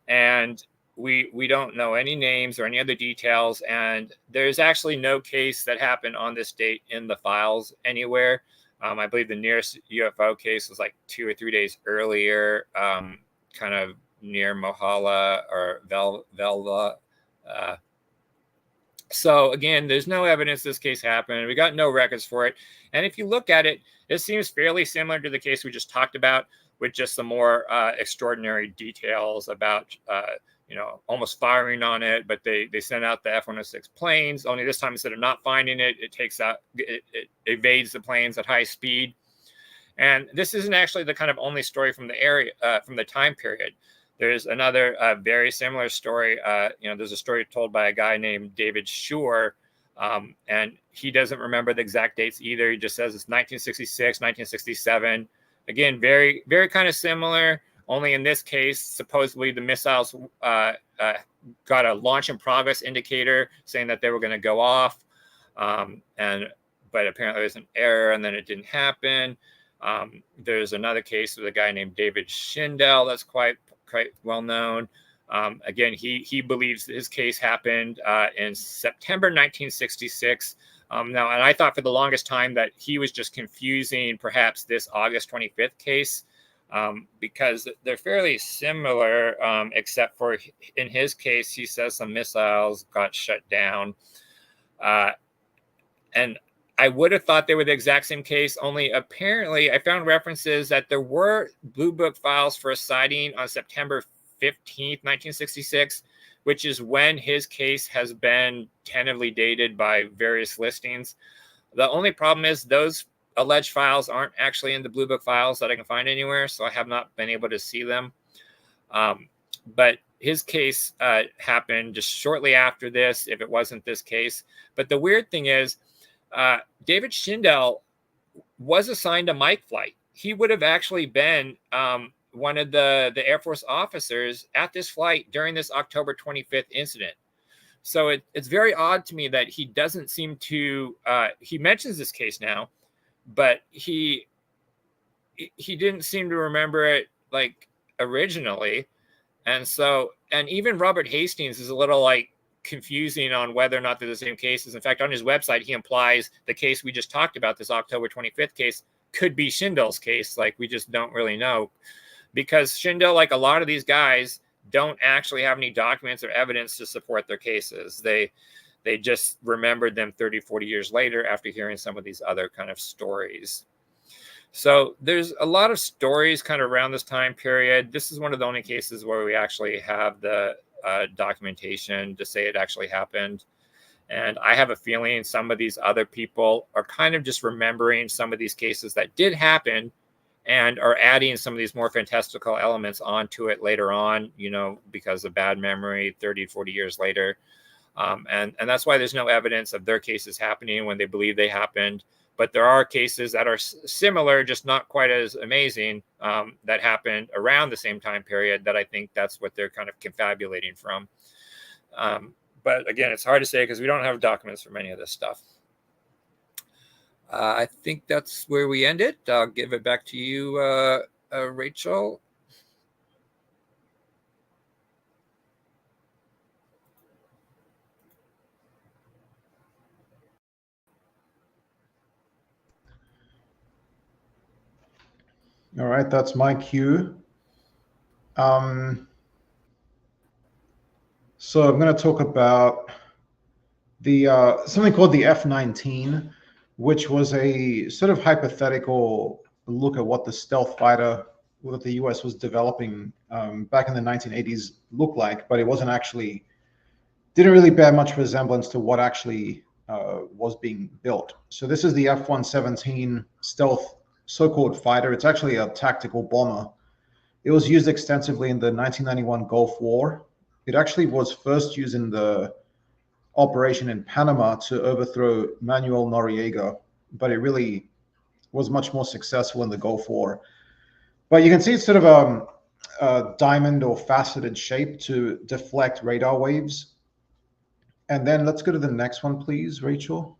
And we don't know any names or any other details, and there's actually no case that happened on this date in the files anywhere. I believe the nearest UFO case was like 2 or 3 days earlier, kind of near Mohala or Velva. So again, there's no evidence this case happened. We got no records for it. And if you look at it, it seems fairly similar to the case we just talked about, with just some more extraordinary details about, almost firing on it. But they sent out the F-106 planes. Only this time, instead of not finding it, it evades the planes at high speed. And this isn't actually the kind of only story from the area, from the time period. There's another very similar story. There's a story told by a guy named David Shore, and he doesn't remember the exact dates either. He just says it's 1966, 1967. Again, very, very kind of similar, only in this case, supposedly the missiles got a launch in progress indicator saying that they were going to go off. But apparently there's an error and then it didn't happen. There's another case with a guy named David Schindel that's quite well known. Again, he believes his case happened in September 1966. Now, and I thought for the longest time that he was just confusing perhaps this August 25th case, because they're fairly similar, except for in his case, he says some missiles got shut down. And I would have thought they were the exact same case, only apparently I found references that there were Blue Book files for a sighting on September 15th, 1966, which is when his case has been tentatively dated by various listings. The only problem is those alleged files aren't actually in the Blue Book files that I can find anywhere, so I have not been able to see them. But his case happened just shortly after this, if it wasn't this case. But the weird thing is, David Schindel was assigned a Mike flight. He would have actually been one of the Air Force officers at this flight during this October 25th incident. So it's very odd to me that he doesn't seem to, he mentions this case now, but he didn't seem to remember it like originally. And even Robert Hastings is a little like confusing on whether or not they're the same cases. In fact, on his website, he implies the case we just talked about, this October 25th case, could be Schindel's case. Like, we just don't really know, because Schindel, like a lot of these guys, don't actually have any documents or evidence to support their cases. They just remembered them 30, 40 years later after hearing some of these other kind of stories. So there's a lot of stories kind of around this time period. This is one of the only cases where we actually have the documentation to say it actually happened. And I have a feeling some of these other people are kind of just remembering some of these cases that did happen and are adding some of these more fantastical elements onto it later on, because of bad memory 30, 40 years later. And that's why there's no evidence of their cases happening when they believe they happened. But there are cases that are similar, just not quite as amazing, that happened around the same time period, that I think that's what they're kind of confabulating from. But again, it's hard to say because we don't have documents for many of this stuff. I think that's where we end it. I'll give it back to you, Rachel. All right, that's my cue. So I'm going to talk about the something called the F-19, which was a sort of hypothetical look at what the stealth fighter that the US was developing back in the 1980s looked like, but it wasn't actually, didn't really bear much resemblance to what actually was being built. So this is the F-117 stealth so-called fighter. It's actually a tactical bomber. It was used extensively in the 1991 Gulf War. It actually was first used in the operation in Panama to overthrow Manuel Noriega, but it really was much more successful in the Gulf War. But you can see it's sort of a diamond or faceted shape to deflect radar waves. And then let's go to the next one, please, Rachel.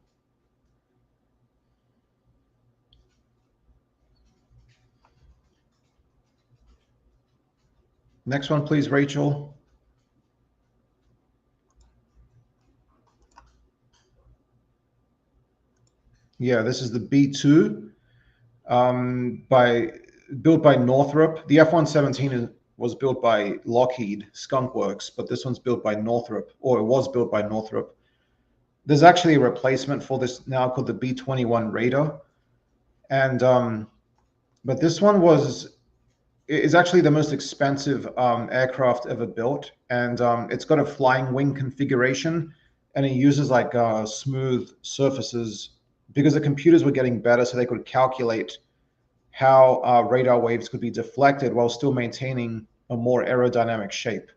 Next one, please, Rachel. Yeah, this is the B2 built by Northrop. The F-117 was built by Lockheed Skunk Works, but this one's built by Northrop, or it was built by Northrop. There's actually a replacement for this now called the B-21 Raider. And but this one is actually the most expensive aircraft ever built, and it's got a flying wing configuration, and it uses like smooth surfaces because the computers were getting better, so they could calculate how radar waves could be deflected while still maintaining a more aerodynamic shape.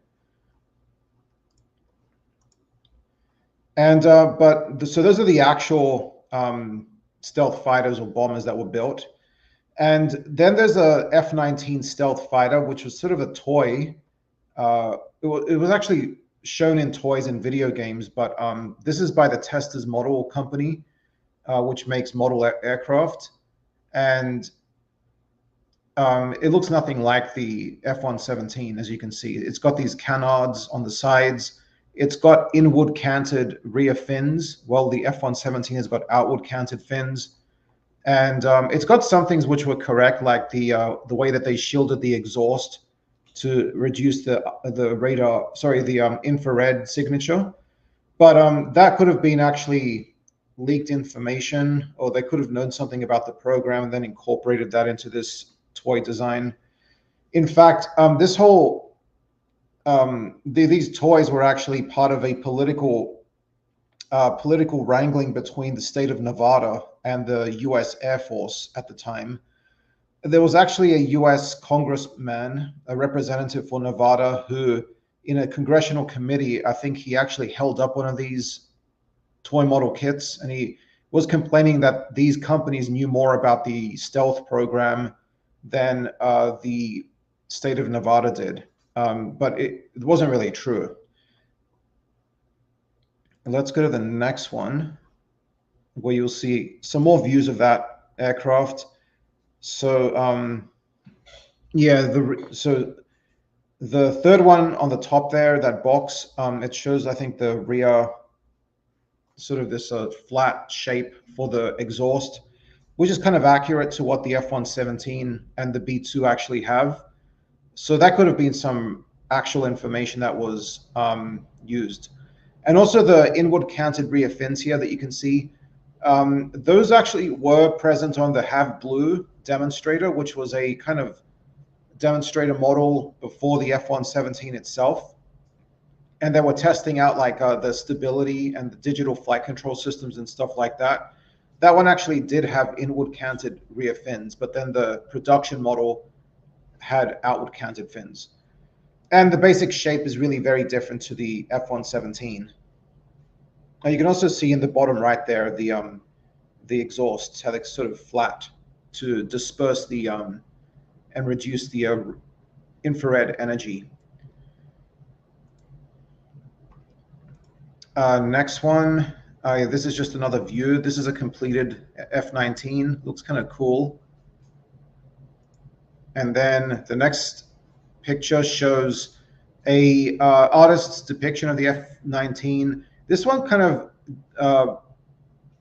And so those are the actual stealth fighters or bombers that were built. And then there's a F-19 stealth fighter, which was sort of a toy. It was actually shown in toys and video games, but this is by the Testers Model Company, which makes model aircraft. And it looks nothing like the F-117, as you can see. It's got these canards on the sides. It's got inward canted rear fins, while the F-117 has got outward canted fins. And it's got some things which were correct, like the way that they shielded the exhaust to reduce the infrared signature. But that could have been actually leaked information, or they could have known something about the program and then incorporated that into this toy design. In fact, this whole these toys were actually part of a political wrangling between the state of Nevada and the U.S. Air Force at the time. There was actually a U.S. congressman, a representative for Nevada, who, in a congressional committee, I think he actually held up one of these toy model kits, and he was complaining that these companies knew more about the stealth program than the state of Nevada did. But it wasn't really true. Let's go to the next one, where you'll see some more views of that aircraft. So so the third one on the top there, that box, it shows, I think, the rear, sort of this flat shape for the exhaust, which is kind of accurate to what the F-117 and the B-2 actually have. So that could have been some actual information that was used. And also the inward canted rear fins here that you can see, those actually were present on the Have Blue demonstrator, which was a kind of demonstrator model before the F-117 itself. And they were testing out like the stability and the digital flight control systems and stuff like that. That one actually did have inward canted rear fins, but then the production model had outward canted fins. And the basic shape is really very different to the F-117. And you can also see in the bottom right there, the exhausts, how they're sort of flat to disperse the and reduce the infrared energy. Next one, This is just another view. This is a completed F-19. Looks kind of cool. And then the next picture shows a artist's depiction of the F-19. This one kind of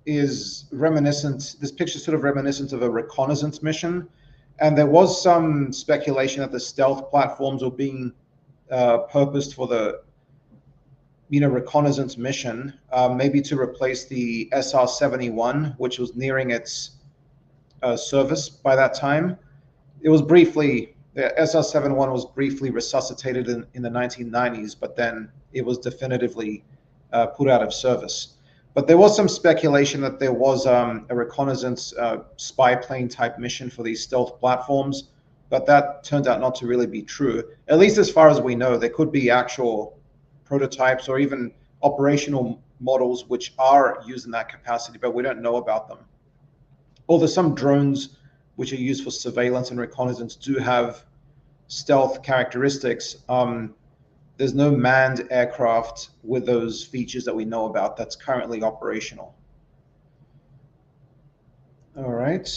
is reminiscent. This picture is sort of reminiscent of a reconnaissance mission. And there was some speculation that the stealth platforms were being purposed for the reconnaissance mission, maybe to replace the SR-71, which was nearing its service by that time. It was briefly, the SR-71 was briefly resuscitated in the 1990s, but then it was definitively put out of service. But there was some speculation that there was a reconnaissance spy plane type mission for these stealth platforms, but that turned out not to really be true. At least as far as we know, there could be actual prototypes or even operational models which are used in that capacity, but we don't know about them. Although some drones which are used for surveillance and reconnaissance do have stealth characteristics, there's no manned aircraft with those features that we know about that's currently operational. All right,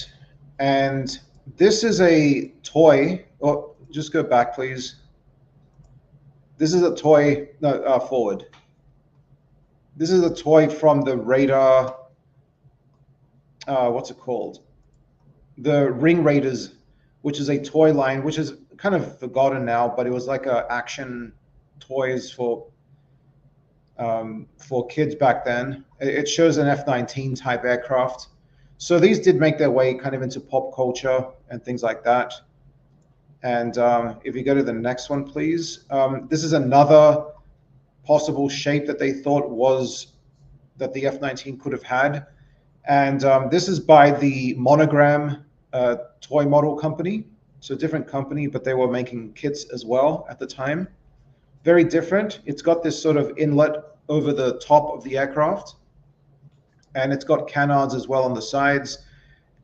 and this is a toy. Oh, just go back, please. This is a toy, no, forward. This is a toy from the radar, what's it called? The Ring Raiders, which is a toy line, which is kind of forgotten now, but it was like a action toys for kids back then. It shows an F-19 type aircraft. So these did make their way kind of into pop culture and things like that. And if you go to the next one, please. This is another possible shape that they thought was that the F-19 could have had. And this is by the Monogram toy model company. So a different company, but they were making kits as well at the time. Very different. It's got this sort of inlet over the top of the aircraft. And it's got canards as well on the sides.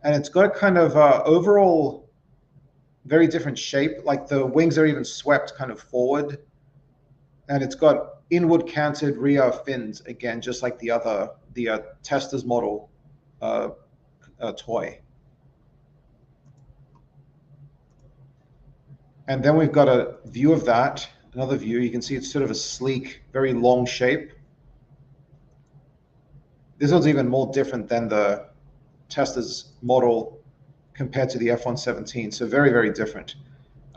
And it's got a kind of overall very different shape. Like the wings are even swept kind of forward. And it's got inward canted rear fins, again, just like the Tester's model toy. And then we've got a view of that. Another view, you can see it's sort of a sleek, very long shape. This one's even more different than the Tester's model compared to the F-117, so very, very different.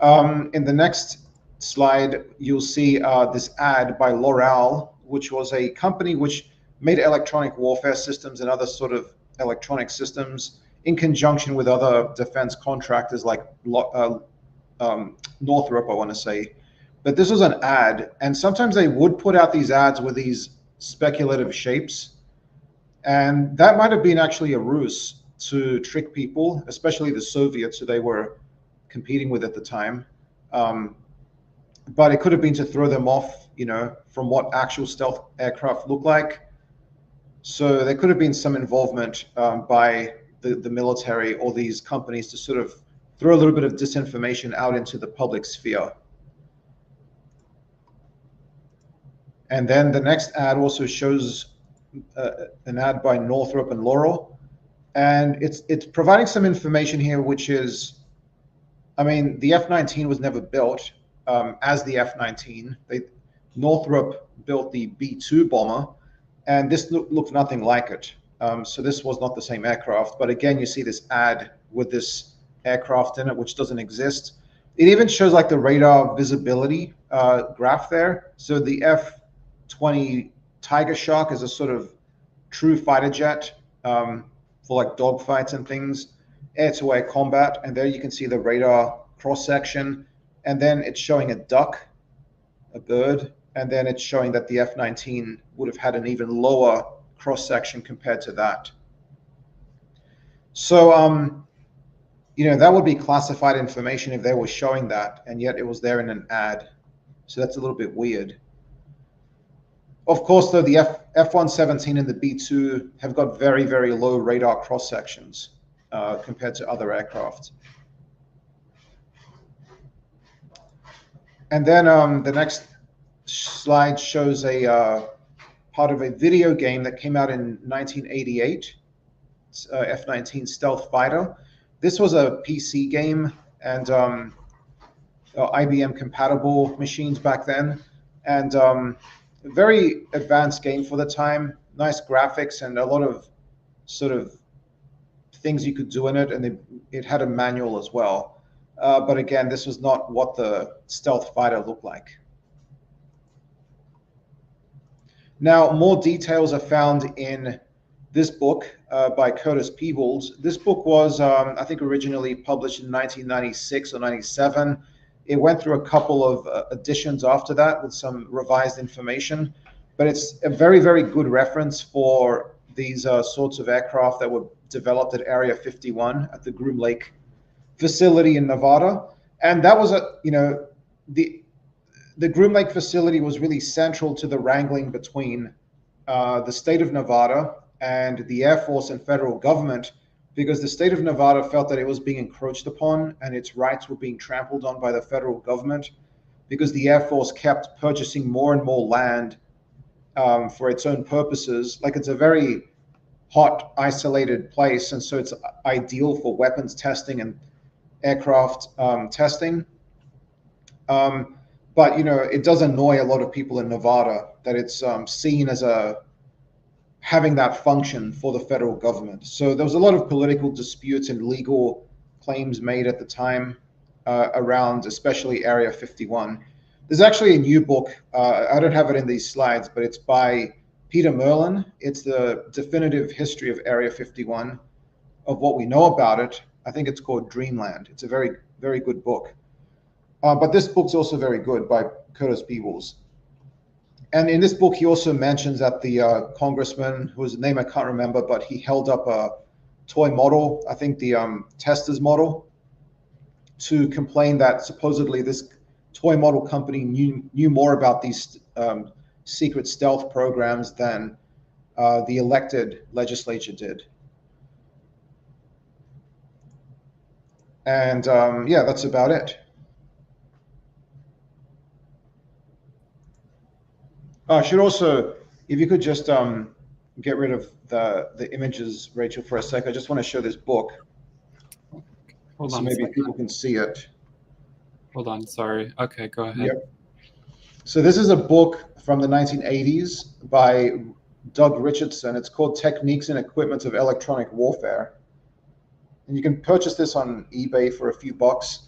In the next slide, you'll see this ad by L'Oreal, which was a company which made electronic warfare systems and other sort of electronic systems in conjunction with other defense contractors like Northrop, I want to say. But this was an ad, and sometimes they would put out these ads with these speculative shapes, and that might have been actually a ruse to trick people, especially the Soviets who they were competing with at the time. But it could have been to throw them off, from what actual stealth aircraft look like. So there could have been some involvement by the military or these companies to sort of throw a little bit of disinformation out into the public sphere. And then the next ad also shows an ad by Northrop and Laurel. And it's providing some information here, which is, the F-19 was never built as the F-19. Northrop built the B-2 bomber, and this looked nothing like it. So this was not the same aircraft. But again, you see this ad with this aircraft in it, which doesn't exist. It even shows like the radar visibility graph there. So the F-20 Tiger Shark is a sort of true fighter jet for like dogfights and things, air-to-air combat. And there you can see the radar cross-section. And then it's showing a duck, a bird. And then it's showing that the F-19 would have had an even lower cross-section compared to that. So, that would be classified information if they were showing that, and yet it was there in an ad. So that's a little bit weird. Of course, though, the F-117 and the B-2 have got very, very low radar cross-sections compared to other aircraft. And then the next slide shows a part of a video game that came out in 1988, F-19 stealth fighter. This was a PC game and IBM compatible machines back then, and very advanced game for the time. Nice graphics and a lot of sort of things you could do in it, and it had a manual as well. But again, this was not what the stealth fighter looked like. Now, more details are found in this book by Curtis Peebles. This book was, I think, originally published in 1996 or 97. It went through a couple of editions after that with some revised information, but it's a very, very good reference for these sorts of aircraft that were developed at Area 51 at the Groom Lake facility in Nevada. And that was the Groom Lake facility was really central to the wrangling between the state of Nevada and the Air Force and federal government, because the state of Nevada felt that it was being encroached upon and its rights were being trampled on by the federal government, because the Air Force kept purchasing more and more land for its own purposes. Like, it's a very hot, isolated place, and so it's ideal for weapons testing and aircraft testing. But, it does annoy a lot of people in Nevada that it's seen as having that function for the federal government. So there was a lot of political disputes and legal claims made at the time around especially Area 51. There's actually a new book. I don't have it in these slides, but it's by Peter Merlin. It's the definitive history of Area 51, of what we know about it. I think it's called Dreamland. It's a very, very good book. But this book's also very good, by Curtis Peebles. And in this book, he also mentions that the congressman, whose name I can't remember, but he held up a toy model, I think the Testers model, to complain that supposedly this toy model company knew more about these secret stealth programs than the elected legislature did. And yeah, that's about it. I should also, if you could just get rid of the images, Rachel, for a sec. I just want to show this book. Hold so on. Maybe people can see it. Hold on, sorry. Okay, go ahead. Yep. So this is a book from the 1980s by Doug Richardson. It's called Techniques and Equipment of Electronic Warfare. And you can purchase this on eBay for a few bucks.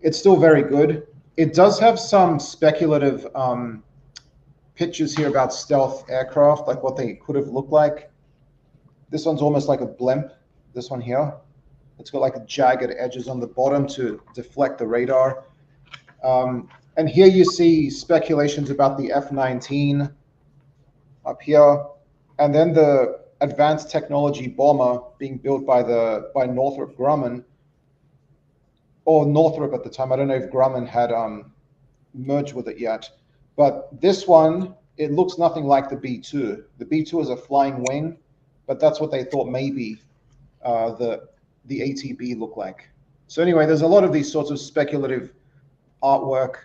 It's still very good. It does have some speculative pictures here about stealth aircraft, like what they could have looked like. This one's almost like a blimp, this one here. It's got like jagged edges on the bottom to deflect the radar. And here you see speculations about the F-19 up here, and then the advanced technology bomber being built by Northrop Grumman, or Northrop at the time. I don't know if Grumman had merged with it yet. But this one, it looks nothing like the B-2. The B-2 is a flying wing, but that's what they thought maybe the ATB looked like. So anyway, there's a lot of these sorts of speculative artwork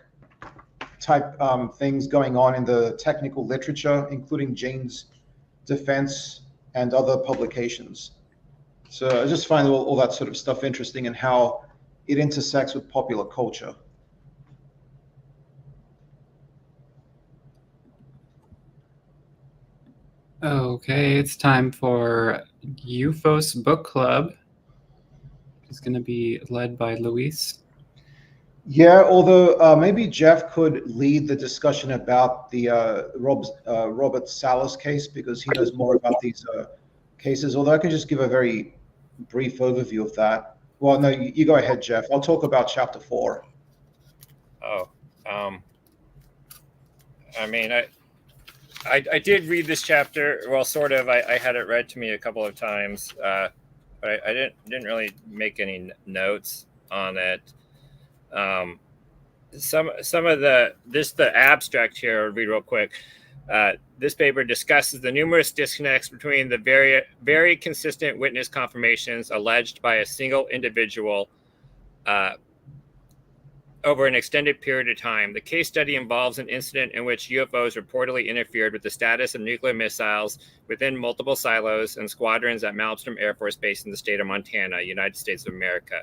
type things going on in the technical literature, including Jane's Defense and other publications. So I just find all that sort of stuff interesting and how it intersects with popular culture. Okay, it's time for Ufos Book Club. It's going to be led by Luis. Yeah, although maybe Jeff could lead the discussion about the Robert Salas case, because he knows more about these cases, although I can just give a very brief overview of that. Well, no, you go ahead, Jeff. I'll talk about chapter 4. Oh, I mean, I did read this chapter. Well, sort of. I had it read to me a couple of times, but I didn't really make any notes on it. Some of the abstract here, I'll read real quick. This paper discusses the numerous disconnects between the very consistent witness confirmations alleged by a single individual. over an extended period of time. The case study involves an incident in which UFOs reportedly interfered with the status of nuclear missiles within multiple silos and squadrons at Malmstrom Air Force Base in the state of Montana, United States of America.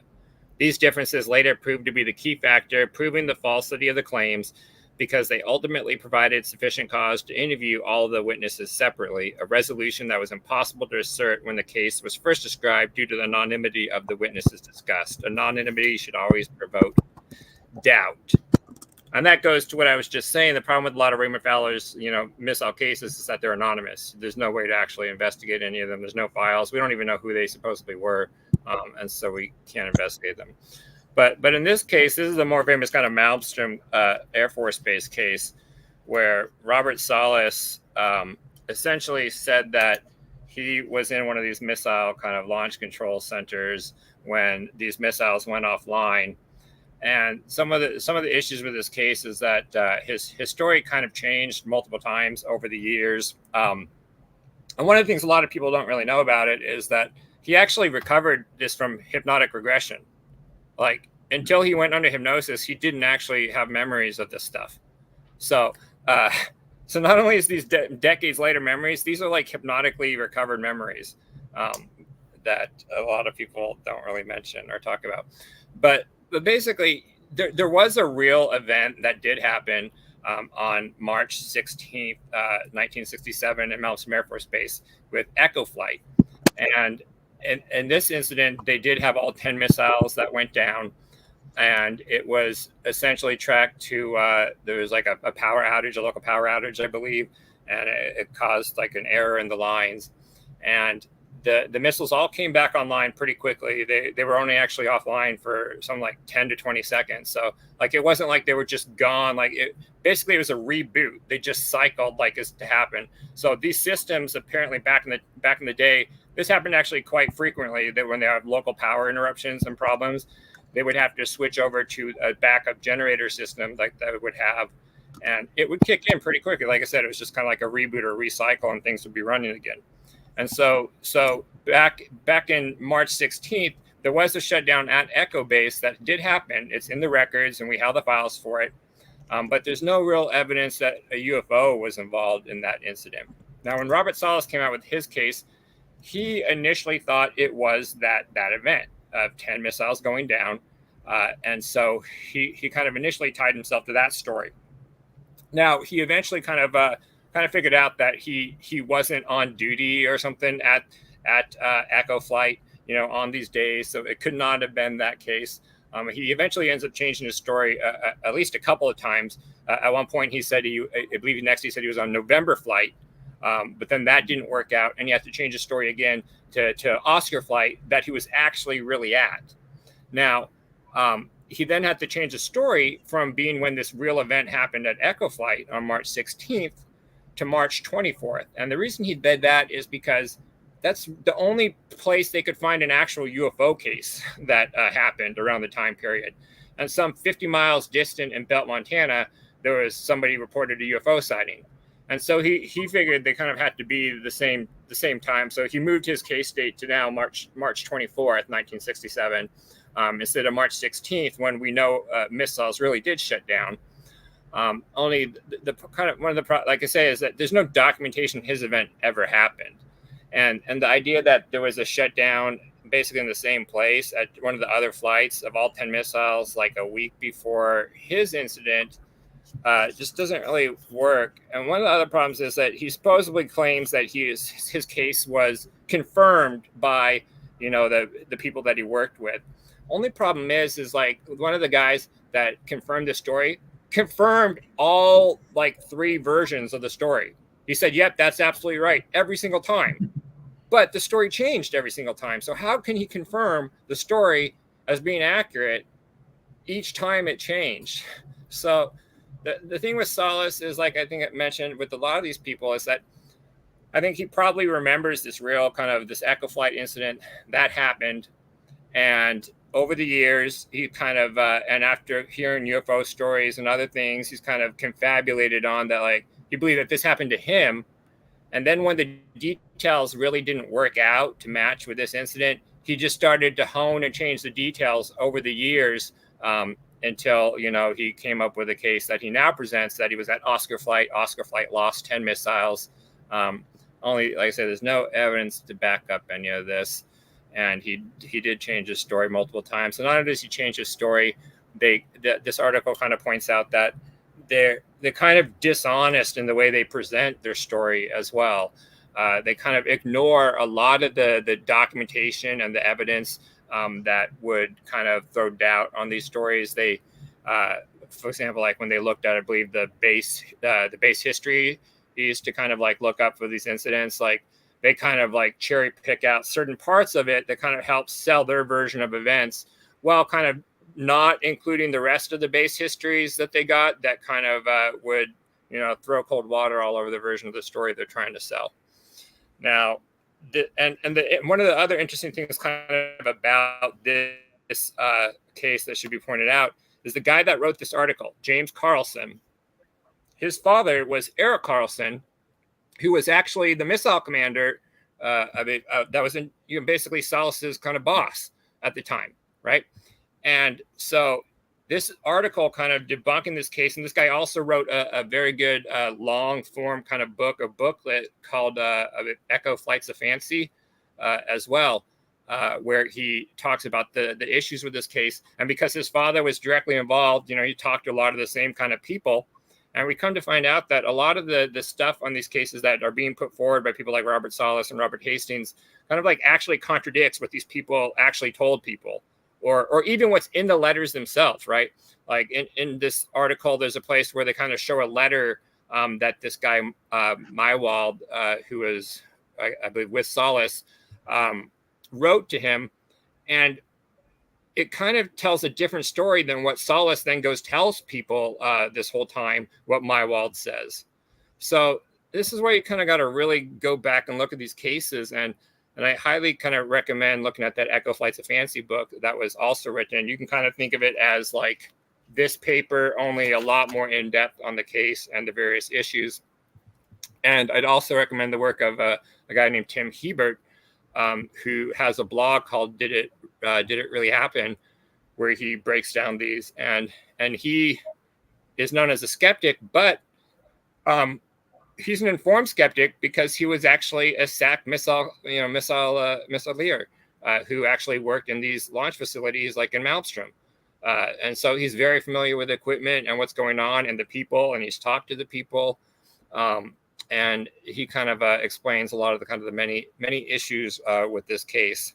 These differences later proved to be the key factor proving the falsity of the claims because they ultimately provided sufficient cause to interview all of the witnesses separately, a resolution that was impossible to assert when the case was first described due to the anonymity of the witnesses discussed. Anonymity should always provoke doubt. And that goes to what I was just saying. The problem with a lot of Raymond Fowler's, missile cases is that they're anonymous. There's no way to actually investigate any of them. There's no files. We don't even know who they supposedly were. And so we can't investigate them. But in this case, this is the more famous kind of Malmstrom Air Force Base case where Robert Salas essentially said that he was in one of these missile kind of launch control centers when these missiles went offline. And some of the issues with this case is that his story kind of changed multiple times over the years. And one of the things a lot of people don't really know about it is that he actually recovered this from hypnotic regression. Like, until he went under hypnosis, he didn't actually have memories of this stuff. So not only is these decades later memories, these are like hypnotically recovered memories that a lot of people don't really mention or talk about. But basically, there was a real event that did happen on March 16th, 1967 at Malmstrom Air Force Base with Echo Flight. And in this incident, they did have all 10 missiles that went down. And it was essentially tracked to, there was like a power outage, a local power outage, I believe. And it caused like an error in the lines. And the missiles all came back online pretty quickly. They were only actually offline for some like 10 to 20 seconds. So like, it wasn't like they were just gone. Like basically it was a reboot. They just cycled like this to happen. So these systems apparently back in the day, this happened actually quite frequently, that when they have local power interruptions and problems, they would have to switch over to a backup generator system like that would have, and it would kick in pretty quickly. Like I said, it was just kind of like a reboot or recycle and things would be running again. And so back in March 16th, there was a shutdown at Echo Base that did happen. It's in the records and we have the files for it. But there's no real evidence that a UFO was involved in that incident. Now, when Robert Salas came out with his case, he initially thought it was that event of 10 missiles going down. And so he kind of initially tied himself to that story. Now, he eventually kind of figured out that he wasn't on duty or something at Echo Flight, on these days. So it could not have been that case. He eventually ends up changing his story at least a couple of times. At one point, he said he said he was on November flight. But then that didn't work out, and he had to change his story again to Oscar Flight that he was actually really at. Now, he then had to change the story from being when this real event happened at Echo Flight on March 16th to March 24th. And the reason he did that is because that's the only place they could find an actual UFO case that happened around the time period. And some 50 miles distant in Belt, Montana, there was somebody reported a UFO sighting. And so he figured they kind of had to be the same time. So he moved his case date to now March 24th, 1967, instead of March 16th, when we know missiles really did shut down. Only the kind of one of the like I say is that there's no documentation his event ever happened, and the idea that there was a shutdown basically in the same place at one of the other flights of all 10 missiles like a week before his incident. Just doesn't really work. And one of the other problems is that he supposedly claims that his case was confirmed by, the people that he worked with. Only problem is like one of the guys that confirmed the story confirmed all like 3 versions of the story. He said, yep, that's absolutely right every single time. But the story changed every single time. So how can he confirm the story as being accurate each time it changed? So the thing with Salas is, like I think I mentioned with a lot of these people, is that I think he probably remembers this real kind of this Echo Flight incident that happened. And over the years, he kind of, and after hearing UFO stories and other things, he's kind of confabulated on that, like, he believed that this happened to him. And then when the details really didn't work out to match with this incident, he just started to hone and change the details over the years until, he came up with a case that he now presents that he was at Oscar Flight. Oscar Flight lost 10 missiles. Only, like I said, there's no evidence to back up any of this. And he did change his story multiple times. So not only does he change his story, this article kind of points out that they're kind of dishonest in the way they present their story as well. They kind of ignore a lot of the documentation and the evidence that would kind of throw doubt on these stories. They, for example, like when they looked at, I believe, the base history used to kind of like look up for these incidents, like they kind of like cherry pick out certain parts of it that kind of help sell their version of events, while kind of not including the rest of the base histories that they got that kind of would, throw cold water all over the version of the story they're trying to sell. Now, one of the other interesting things kind of about this case that should be pointed out is the guy that wrote this article, James Carlson. His father was Eric Carlson, who was actually the missile commander that was basically Salas's kind of boss at the time, right? And so this article kind of debunking this case, and this guy also wrote a very good long form kind of booklet called Echo Flights of Fancy as well, where he talks about the issues with this case. And because his father was directly involved, he talked to a lot of the same kind of people. And we come to find out that a lot of the stuff on these cases that are being put forward by people like Robert Salas and Robert Hastings kind of like actually contradicts what these people actually told people, or even what's in the letters themselves, right? Like in this article, there's a place where they kind of show a letter that this guy, Mywald, who was, I believe, with Salas, wrote to him. And it kind of tells a different story than what Salas then tells people this whole time, what Mywald says. So this is where you kind of got to really go back and look at these cases. And I highly kind of recommend looking at that Echo Flights of Fancy book that was also written. You can kind of think of it as like this paper, only a lot more in depth on the case and the various issues. And I'd also recommend the work of a guy named Tim Hebert, who has a blog called Did It Really Happen, where he breaks down these, and he is known as a skeptic, but he's an informed skeptic because he was actually a SAC missileer who actually worked in these launch facilities like in Malmstrom. And so he's very familiar with equipment and what's going on and the people, and he's talked to the people. And he kind of explains a lot of the many issues with this case.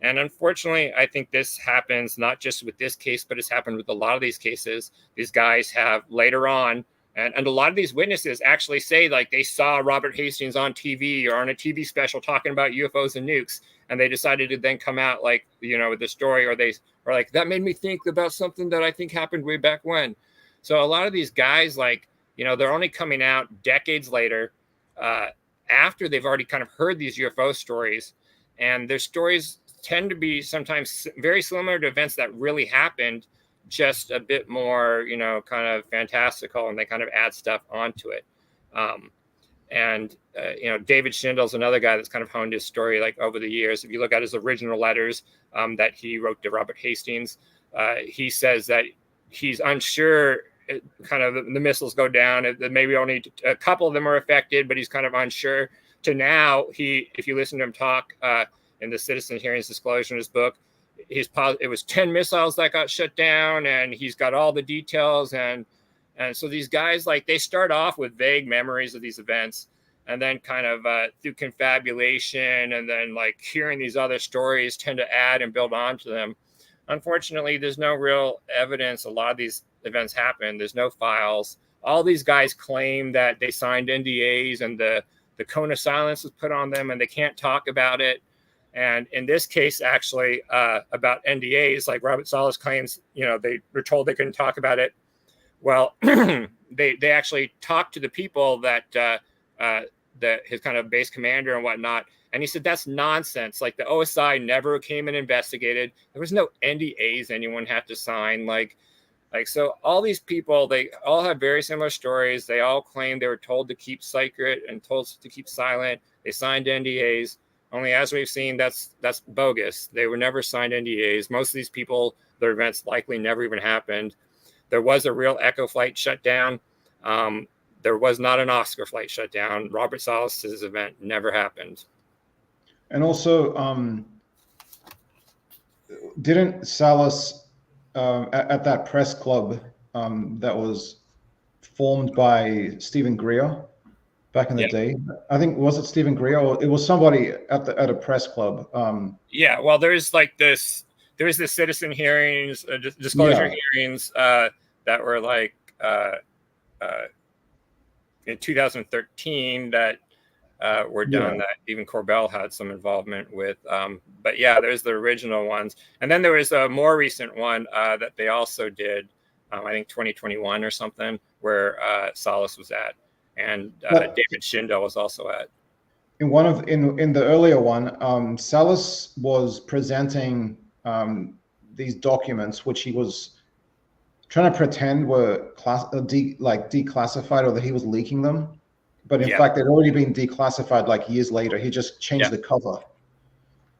And unfortunately, I think this happens not just with this case, but it's happened with a lot of these cases. These guys have later on, and a lot of these witnesses actually say like they saw Robert Hastings on TV or on a TV special talking about UFOs and nukes, and they decided to then come out like, with the story, or like, that made me think about something that I think happened way back when. So a lot of these guys, like, they're only coming out decades later after they've already kind of heard these UFO stories, and their stories tend to be sometimes very similar to events that really happened, just a bit more, kind of fantastical, and they kind of add stuff onto it. David Schindler's another guy that's kind of honed his story like over the years. If you look at his original letters that he wrote to Robert Hastings, he says that he's unsure. Kind of the missiles go down, maybe only a couple of them are affected, but he's kind of unsure. To now, if you listen to him talk in the Citizen Hearings Disclosure in his book, it was 10 missiles that got shut down, and he's got all the details. And so these guys, like, they start off with vague memories of these events, and then kind of through confabulation and then like hearing these other stories tend to add and build onto them. Unfortunately, there's no real evidence a lot of these events happen. There's no files. All these guys claim that they signed NDAs and the cone of silence was put on them and they can't talk about it. And in this case, actually, about NDAs, like Robert Salas claims, they were told they couldn't talk about it. Well, they actually talked to the people that his kind of base commander and whatnot. And he said, that's nonsense. Like, the OSI never came and investigated. There was no NDAs anyone had to sign. So all these people, they all have very similar stories. They all claim they were told to keep secret and told to keep silent. They signed NDAs. Only, as we've seen, that's bogus. They were never signed NDAs. Most of these people the events likely never even happened. There was a real Echo flight shutdown. There was not an Oscar flight shutdown. Robert Salas's event never happened. And also, didn't Salas at that press club that was formed by Stephen Greer back in the day? I think, was it Stephen Greer, or it was somebody at a press club? Yeah, well, there's the citizen hearings, disclosure hearings that were like in 2013 that were done that even Corbell had some involvement with. But yeah, there's the original ones. And then there was a more recent one that they also did, I think 2021 or something, where Salas was at. And David Schindel was also at. In the earlier one, Salas was presenting these documents, which he was trying to pretend were declassified, or that he was leaking them. But in fact, they'd already been declassified like years later. He just changed the cover.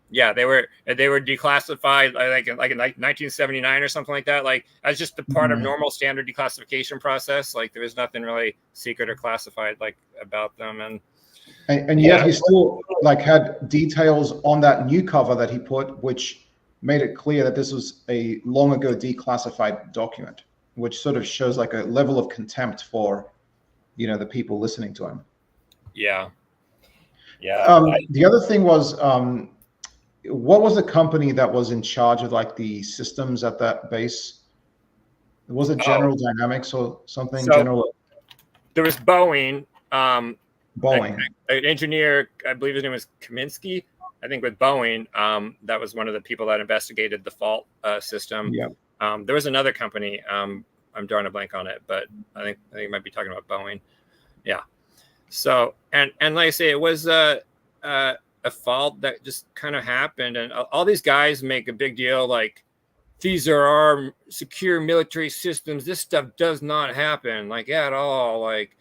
Yeah, they were declassified like in 1979 or something like that. Like as just a part of normal standard declassification process. Like there was nothing really secret or classified like about them. And yet he still like had details on that new cover that he put, which made it clear that this was a long ago declassified document, which sort of shows like a level of contempt for, the people listening to him. Yeah. The other thing was, what was the company that was in charge of like the systems at that base? Was it General Dynamics or something? There was Boeing. Boeing. An engineer, I believe his name was Kaminsky, I think with Boeing, that was one of the people that investigated the fault system. Yeah. There was another company, I'm drawing a blank on it, but I think you might be talking about Boeing. Yeah. So, and like I say, it was a fault that just kind of happened. And all these guys make a big deal, like, these are our secure military systems. This stuff does not happen, like, at all. Like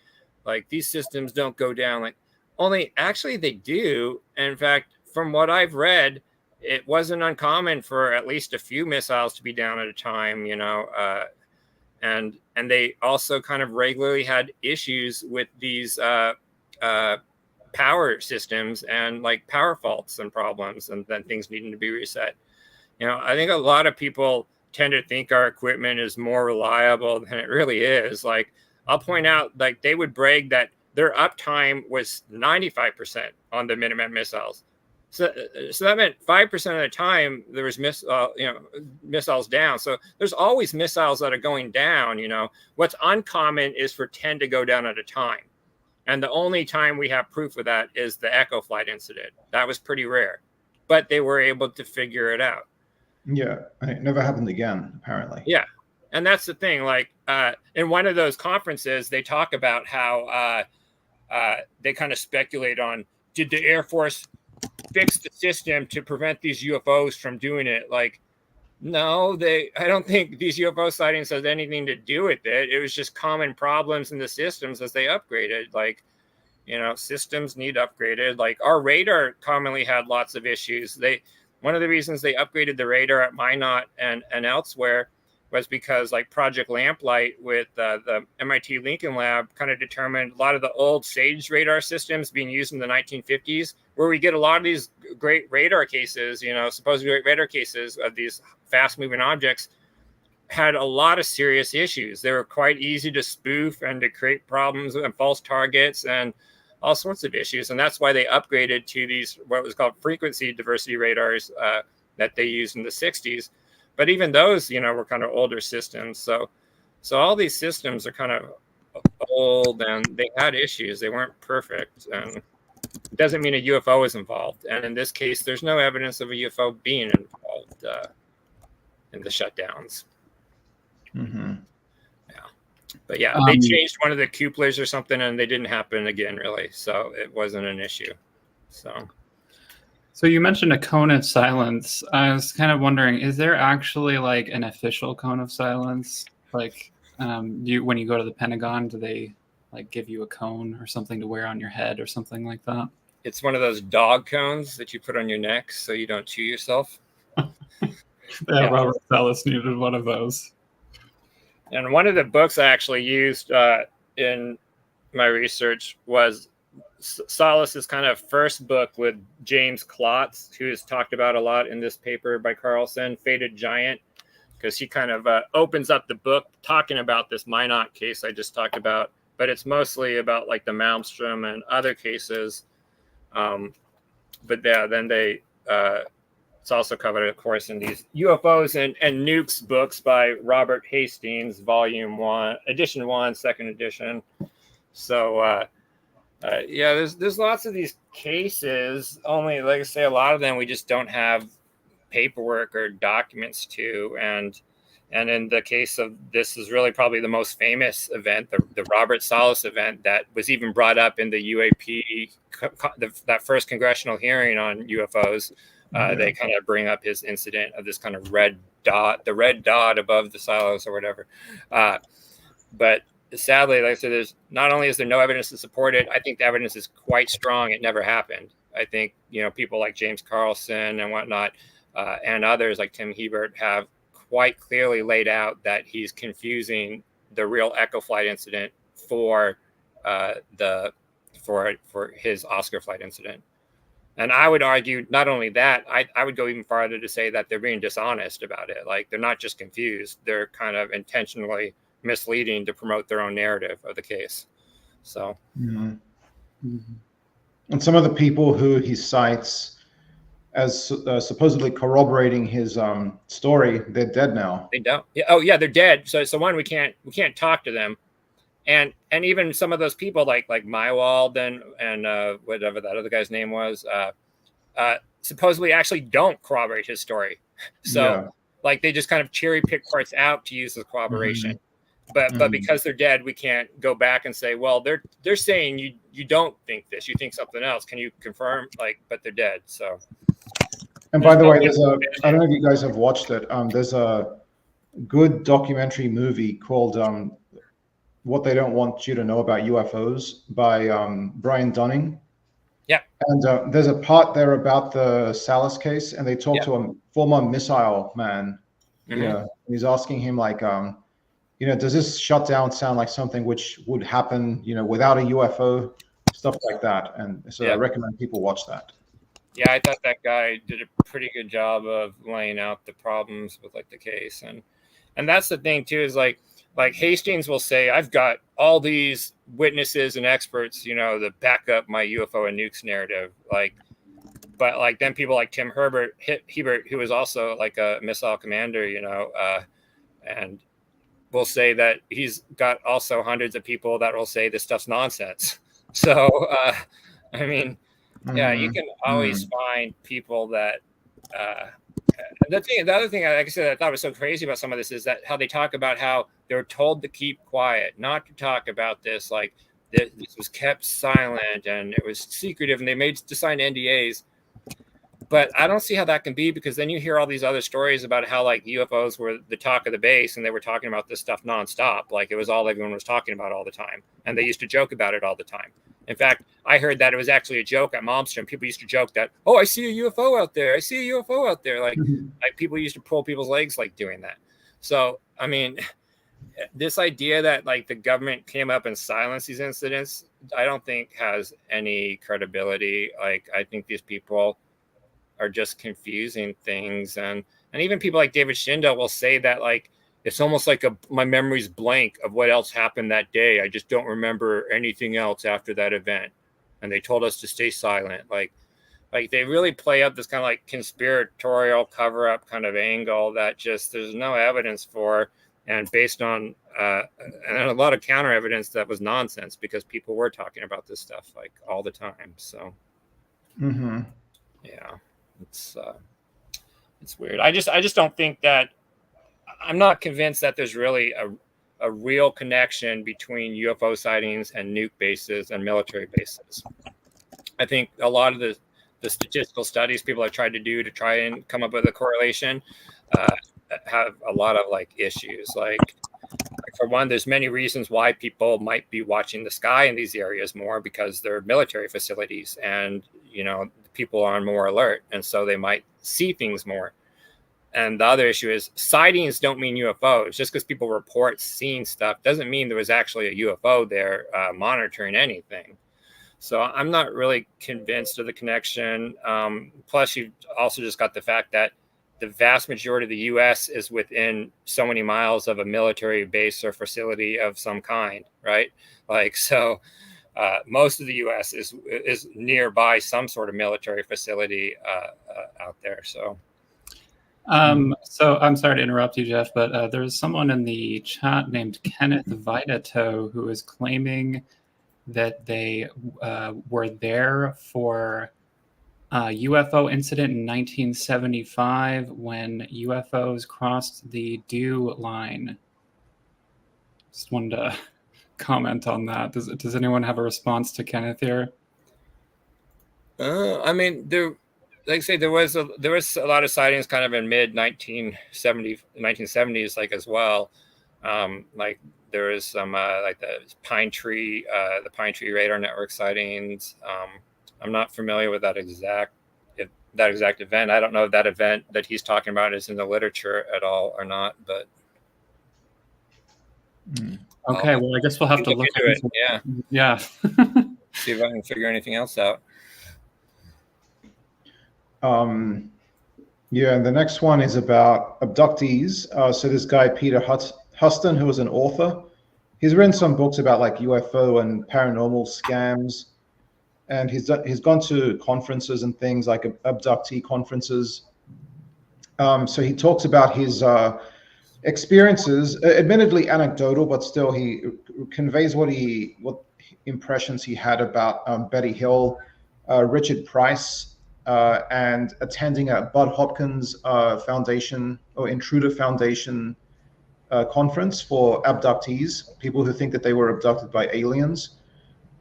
these systems don't go down. Like, only actually they do. And in fact, from what I've read, it wasn't uncommon for at least a few missiles to be down at a time, and they also kind of regularly had issues with these power systems and like power faults and problems, and then things needing to be reset. I think a lot of people tend to think our equipment is more reliable than it really is. Like, I'll point out, like, they would brag that their uptime was 95% on the Minuteman missiles. So that meant 5% of the time there was missiles down. So there's always missiles that are going down. What's uncommon is for 10 to go down at a time. And the only time we have proof of that is the Echo flight incident. That was pretty rare, but they were able to figure it out. Yeah, and it never happened again, apparently. Yeah, and that's the thing. Like, in one of those conferences, they talk about how they kind of speculate on, did the Air Force fix the system to prevent these UFOs from doing it? Like, no, I don't think these UFO sightings has anything to do with it. It was just common problems in the systems as they upgraded. Like, systems need upgraded. Like, our radar commonly had lots of issues. One of the reasons they upgraded the radar at Minot and elsewhere was because, like, Project Lamplight with the MIT Lincoln Lab kind of determined a lot of the old SAGE radar systems being used in the 1950s, where we get a lot of these great radar cases, supposed great radar cases of these fast-moving objects, had a lot of serious issues. They were quite easy to spoof and to create problems and false targets and all sorts of issues. And that's why they upgraded to these, what was called frequency diversity radars that they used in the 60s. But even those, were kind of older systems. So all these systems are kind of old and they had issues. They weren't perfect. And it doesn't mean a UFO is involved. And in this case, there's no evidence of a UFO being involved in the shutdowns. Mm-hmm. But yeah, they changed one of the couplers or something, and they didn't happen again, really. So it wasn't an issue. So you mentioned a cone of silence. I was kind of wondering, is there actually like an official cone of silence? Like, when you go to the Pentagon, do they like give you a cone or something to wear on your head or something like that? It's one of those dog cones that you put on your neck so you don't chew yourself. Yeah, Robert Salas needed one of those. And one of the books I actually used in my research was Salas's kind of first book with James Klotz, who is talked about a lot in this paper by Carlson, Fated Giant, because he kind of opens up the book talking about this Minot case I just talked about, but it's mostly about like the Malmstrom and other cases. But yeah, then they it's also covered, of course, in these UFOs and nukes books by Robert Hastings, Volume 1, Edition 1, second edition. So yeah, there's lots of these cases. Only, like I say, a lot of them we just don't have paperwork or documents to. And in the case of this is really probably the most famous event, the Robert Salas event that was even brought up in the UAP, that first congressional hearing on UFOs. They kind of bring up his incident of this kind of red dot, the red dot above the silos or whatever. But sadly, like I said, there's not only is there no evidence to support it, I think the evidence is quite strong. It never happened. I think, people like James Carlson and whatnot, and others like Tim Hebert have quite clearly laid out that he's confusing the real Echo flight incident for his Oscar flight incident. And I would argue not only that, I would go even farther to say that they're being dishonest about it. Like they're not just confused, they're kind of intentionally misleading to promote their own narrative of the case. So, and some of the people who he cites as supposedly corroborating his story, they're dead now. They don't. Yeah. Oh, yeah, they're dead. So one, we can't talk to them, and even some of those people like Mywald and whatever that other guy's name was, supposedly actually don't corroborate his story. So like they just kind of cherry pick parts out to use as corroboration. But because they're dead, we can't go back and say, well, they're saying you don't think this, you think something else. Can you confirm? But they're dead. So. And by the way, I don't know if you guys have watched it. There's a good documentary movie called "What They Don't Want You to Know About UFOs" by Brian Dunning. Yeah. And there's a part there about the Salas case, and they talk to a former missile man. He's asking him like, does this shutdown sound like something which would happen, without a UFO, stuff like that. And so I recommend people watch that. Yeah, I thought that guy did a pretty good job of laying out the problems with like the case. And that's the thing too, is like Hastings will say, I've got all these witnesses and experts, that back up my UFO and nukes narrative. But then people like Tim Hebert, who is also like a missile commander, and will say that he's got also hundreds of people that will say this stuff's nonsense. So, I mean, yeah, you can always find people that, the other thing, like I said, I thought was so crazy about some of this is that how they talk about how they're told to keep quiet, not to talk about this, like this was kept silent and it was secretive and they made to sign NDAs. But I don't see how that can be, because then you hear all these other stories about how like UFOs were the talk of the base and they were talking about this stuff nonstop. Like it was all everyone was talking about all the time. And they used to joke about it all the time. In fact, I heard that it was actually a joke at Malmstrom. People used to joke that, oh, I see a UFO out there. I see a UFO out there. Like people used to pull people's legs like doing that. So, I mean, this idea that like the government came up and silenced these incidents, I don't think has any credibility. Like I think these people are just confusing things. And even people like David Schindel will say that like, it's almost like my memory's blank of what else happened that day. I just don't remember anything else after that event. And they told us to stay silent. Like they really play up this kind of like conspiratorial cover up kind of angle that just there's no evidence for. And based on and a lot of counter evidence that was nonsense, because people were talking about this stuff like all the time. So, yeah, it's weird. I just don't think that. I'm not convinced that there's really a real connection between UFO sightings and nuke bases and military bases. I think a lot of the statistical studies people have tried to do to try and come up with a correlation have a lot of like issues. Like for one, there's many reasons why people might be watching the sky in these areas more, because they're military facilities and people are more alert, and so they might see things more. And the other issue is sightings don't mean UFOs. Just because people report seeing stuff doesn't mean there was actually a UFO there monitoring anything. So I'm not really convinced of the connection. Plus, you also just got the fact that the vast majority of the U.S. is within so many miles of a military base or facility of some kind, right? Like, so most of the U.S. is nearby some sort of military facility out there. So I'm sorry to interrupt you, Jeff, but there's someone in the chat named Kenneth Vitato who is claiming that they were there for a UFO incident in 1975 when UFOs crossed the dew line. Just wanted to comment on that. Does anyone have a response to Kenneth here? I mean, like I say, there was a lot of sightings kind of in mid 1970s, like as well. Like there is some like the Pine Tree Radar Network sightings. I'm not familiar with that exact event. I don't know if that event that he's talking about is in the literature at all or not, but okay, well, I guess we'll have to look into it. Yeah. See if I can figure anything else out. Yeah, and the next one is about abductees. So this guy, Peter Huston, who was an author, he's written some books about like UFO and paranormal scams. And he's gone to conferences and things like abductee conferences. So he talks about his experiences, admittedly anecdotal, but still he conveys what impressions he had about Betty Hill, Richard Price, and attending a Bud Hopkins Foundation or Intruder Foundation conference for abductees, people who think that they were abducted by aliens.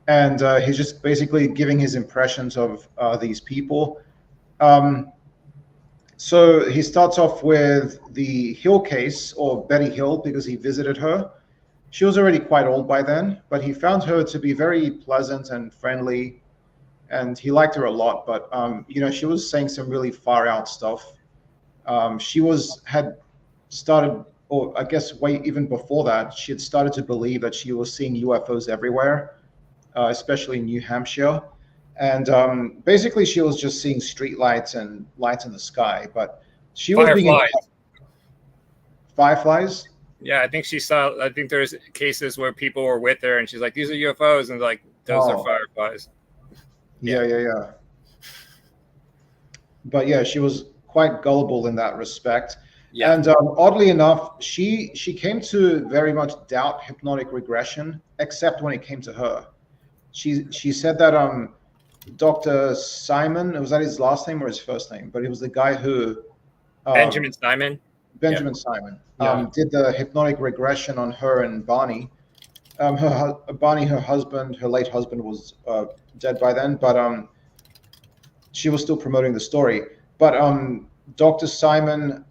And he's just basically giving his impressions of these people. So he starts off with the Hill case, or Betty Hill, because he visited her. She was already quite old by then, but he found her to be very pleasant and friendly, and he liked her a lot. But she was saying some really far out stuff. She had started, or I guess way even before that, she had started to believe that she was seeing UFOs everywhere. Especially in New Hampshire. And basically she was just seeing street lights and lights in the sky, but she was being fireflies. Yeah, I think there's cases where people were with her and she's like, these are UFOs, and like, those are fireflies. Yeah. But yeah, she was quite gullible in that respect. Yeah. And oddly enough, she came to very much doubt hypnotic regression, except when it came to her. She said that Dr. Simon, was that his last name or his first name? But it was the guy who Benjamin Simon. Simon did the hypnotic regression on her and Barney. Barney, her late husband, was dead by then, but she was still promoting the story. But Dr. Simon,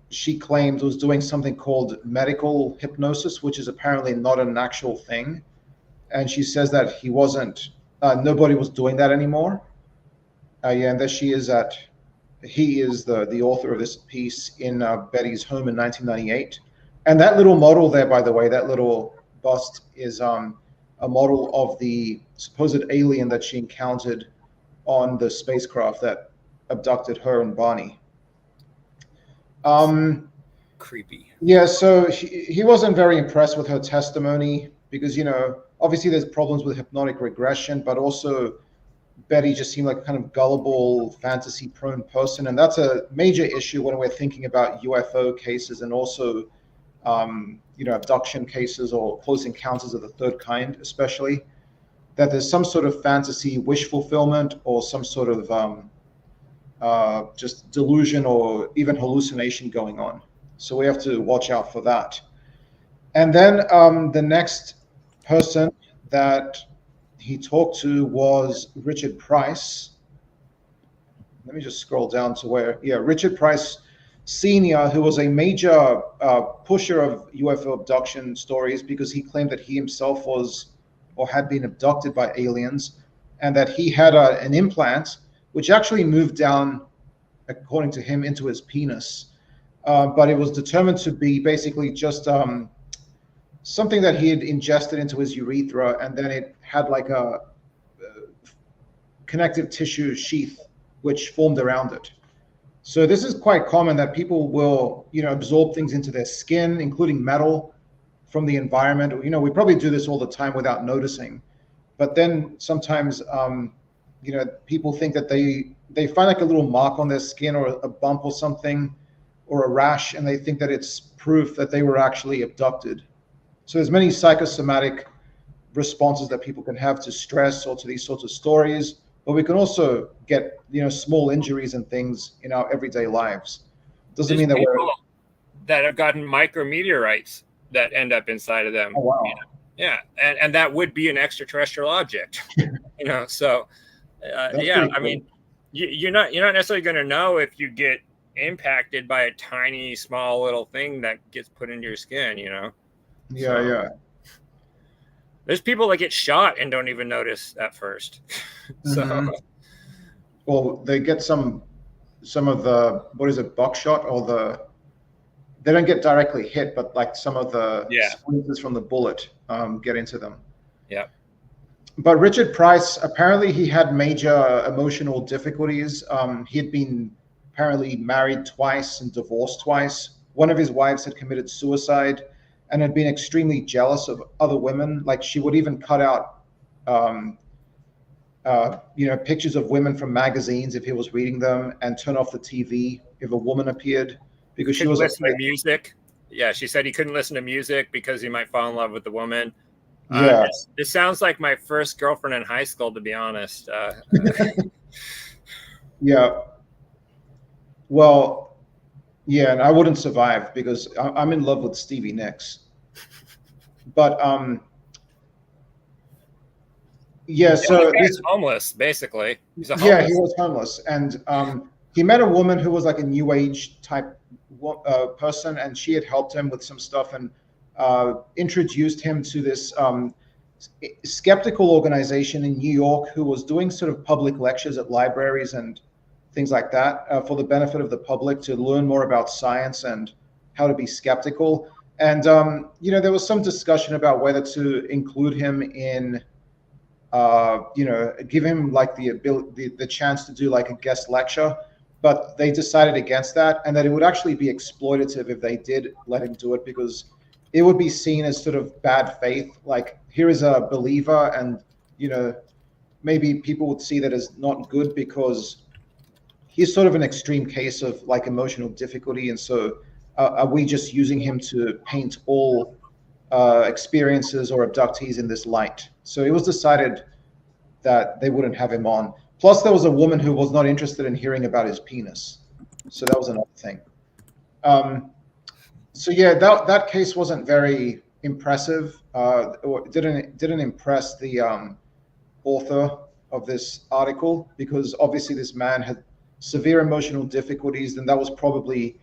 she claimed, was doing something called medical hypnosis, which is apparently not an actual thing. And she says that he wasn't, nobody was doing that anymore. And that he is the author of this piece in Betty's home in 1998. And that little model there, by the way, that little bust is a model of the supposed alien that she encountered on the spacecraft that abducted her and Barney. Creepy. Yeah, so he wasn't very impressed with her testimony because, obviously there's problems with hypnotic regression, but also Betty just seemed like a kind of gullible, fantasy-prone person. And that's a major issue when we're thinking about UFO cases and also, abduction cases or close encounters of the third kind, especially, that there's some sort of fantasy wish fulfillment or some sort of just delusion or even hallucination going on. So we have to watch out for that. And then the next person that he talked to was Richard Price. Let me just scroll down to Richard Price Sr., who was a major pusher of UFO abduction stories because he claimed that he himself was or had been abducted by aliens and that he had an implant which actually moved down, according to him, into his penis. but it was determined to be basically just something that he had ingested into his urethra, and then it had like a connective tissue sheath which formed around it. So this is quite common that people will, absorb things into their skin, including metal from the environment. We probably do this all the time without noticing. But then sometimes, people think that they find like a little mark on their skin or a bump or something or a rash, and they think that it's proof that they were actually abducted. So there's many psychosomatic responses that people can have to stress or to these sorts of stories, but we can also get, small injuries and things in our everyday lives. Doesn't mean that we're that have gotten micrometeorites that end up inside of them. Oh, wow. Yeah, and that would be an extraterrestrial object. So yeah, cool. I mean, you're not necessarily going to know if you get impacted by a tiny, small little thing that gets put into your skin. Yeah, so, yeah. There's people that get shot and don't even notice at first. So, well, they get some of the, what is it, buckshot, or they don't get directly hit, but like some of the splinters from the bullet get into them. Yeah. But Richard Price, apparently he had major emotional difficulties. He had been apparently married twice and divorced twice. One of his wives had committed suicide and had been extremely jealous of other women. Like, she would even cut out, pictures of women from magazines if he was reading them, and turn off the TV if a woman appeared, because she was listen to music. Yeah, she said he couldn't listen to music because he might fall in love with the woman. Yeah, it sounds like my first girlfriend in high school, to be honest. Yeah. Well, yeah, and I wouldn't survive because I'm in love with Stevie Nicks. But yeah, so he's homeless, basically. He's a homeless. Yeah, he was homeless, and he met a woman who was like a new age type person, and she had helped him with some stuff and introduced him to this skeptical organization in New York who was doing sort of public lectures at libraries and things like that for the benefit of the public, to learn more about science and how to be skeptical. And there was some discussion about whether to include him in give him like the chance to do like a guest lecture, but they decided against that, and that it would actually be exploitative if they did let him do it, because it would be seen as sort of bad faith. Like, here is a believer, and maybe people would see that as not good because he's sort of an extreme case of like emotional difficulty, and so are we just using him to paint all experiences or abductees in this light? So it was decided that they wouldn't have him on. Plus, there was a woman who was not interested in hearing about his penis, so that was another thing. So yeah, that case wasn't very impressive. Or didn't impress the author of this article, because obviously this man had severe emotional difficulties, and that was probably.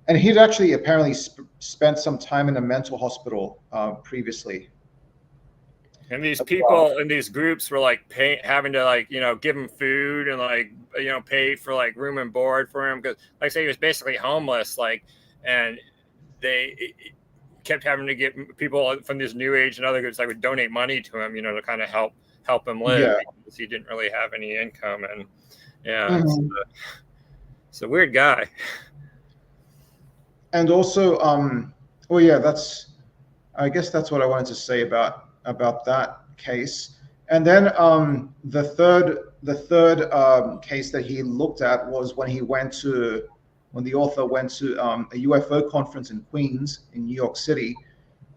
And he'd actually apparently spent some time in a mental hospital previously. And these people in these groups were like having to like, give him food and like, pay for like room and board for him. Cause like I say, he was basically homeless. Like, and they kept having to get people from this new age and other groups like would donate money to him, to kind of help him live, because he didn't really have any income. And it's a weird guy. And also, I guess that's what I wanted to say about that case. And then the third case that he looked at was when the author went to a UFO conference in Queens, in New York City,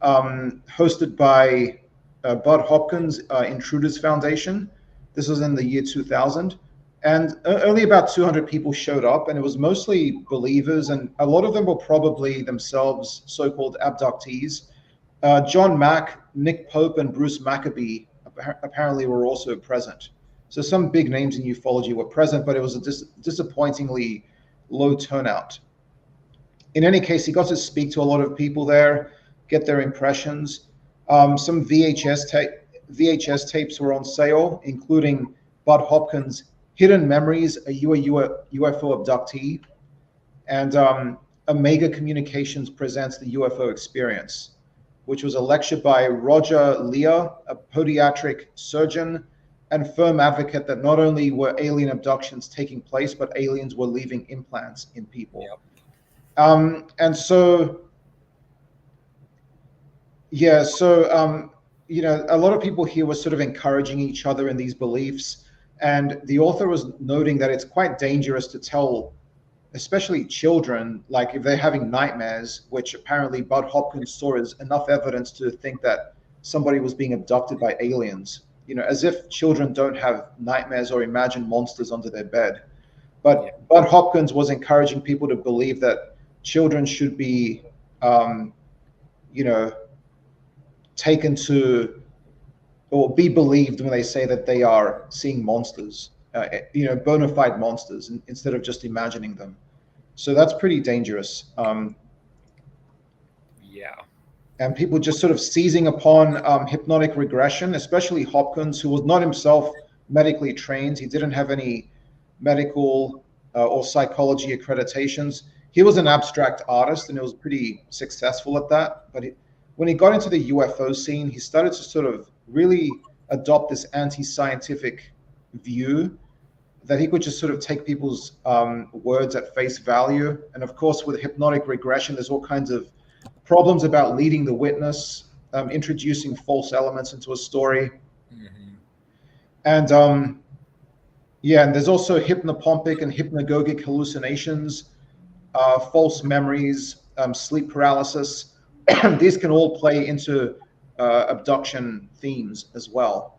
hosted by Bud Hopkins Intruders Foundation. This was in the year 2000. And only about 200 people showed up, and it was mostly believers, and a lot of them were probably themselves so-called abductees. John Mack, Nick Pope, and Bruce Maccabee apparently were also present. So some big names in ufology were present, but it was a disappointingly low turnout. In any case, he got to speak to a lot of people there, get their impressions. Some VHS tapes were on sale, including Bud Hopkins' Hidden Memories, a UFO abductee. And Omega Communications Presents the UFO Experience, which was a lecture by Roger Lear, a podiatric surgeon and firm advocate that not only were alien abductions taking place, but aliens were leaving implants in people. Yep. And so, yeah, so, you know, a lot of people here were sort of encouraging each other in these beliefs. And the author was noting that it's quite dangerous to tell, especially children, like if they're having nightmares, which apparently Bud Hopkins saw as enough evidence to think that somebody was being abducted by aliens, you know, as if children don't have nightmares or imagine monsters under their bed. But Yeah. Bud Hopkins was encouraging people to believe that children should be, you know, taken to or be believed when they say that they are seeing monsters, you know, bona fide monsters, instead of just imagining them. So that's pretty dangerous. Yeah. And people just sort of seizing upon hypnotic regression, especially Hopkins, who was not himself medically trained. He didn't have any medical or psychology accreditations. He was an abstract artist and he was pretty successful at that. But when he got into the UFO scene, he started to sort of really adopt this anti-scientific view that he could just sort of take people's words at face value. And of course, with hypnotic regression, there's all kinds of problems about leading the witness, introducing false elements into a story. Mm-hmm. And yeah, and there's also hypnopompic and hypnagogic hallucinations, false memories, sleep paralysis. These can all play into abduction themes as well.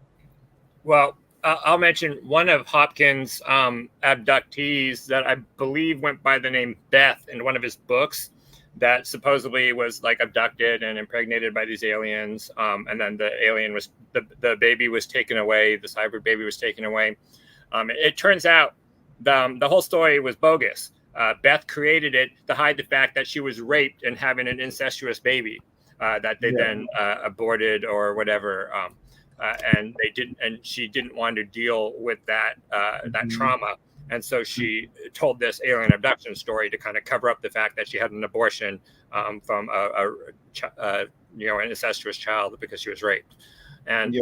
Well, I'll mention one of Hopkins' abductees that I believe went by the name Beth in one of his books, that supposedly was like abducted and impregnated by these aliens. And then the alien was, the baby was taken away, this hybrid baby was taken away. It turns out the whole story was bogus. Beth created it to hide the fact that she was raped and having an incestuous baby that they then aborted or whatever. And they didn't, and she didn't want to deal with that that trauma. And so she told this alien abduction story to kind of cover up the fact that she had an abortion from an incestuous child because she was raped. And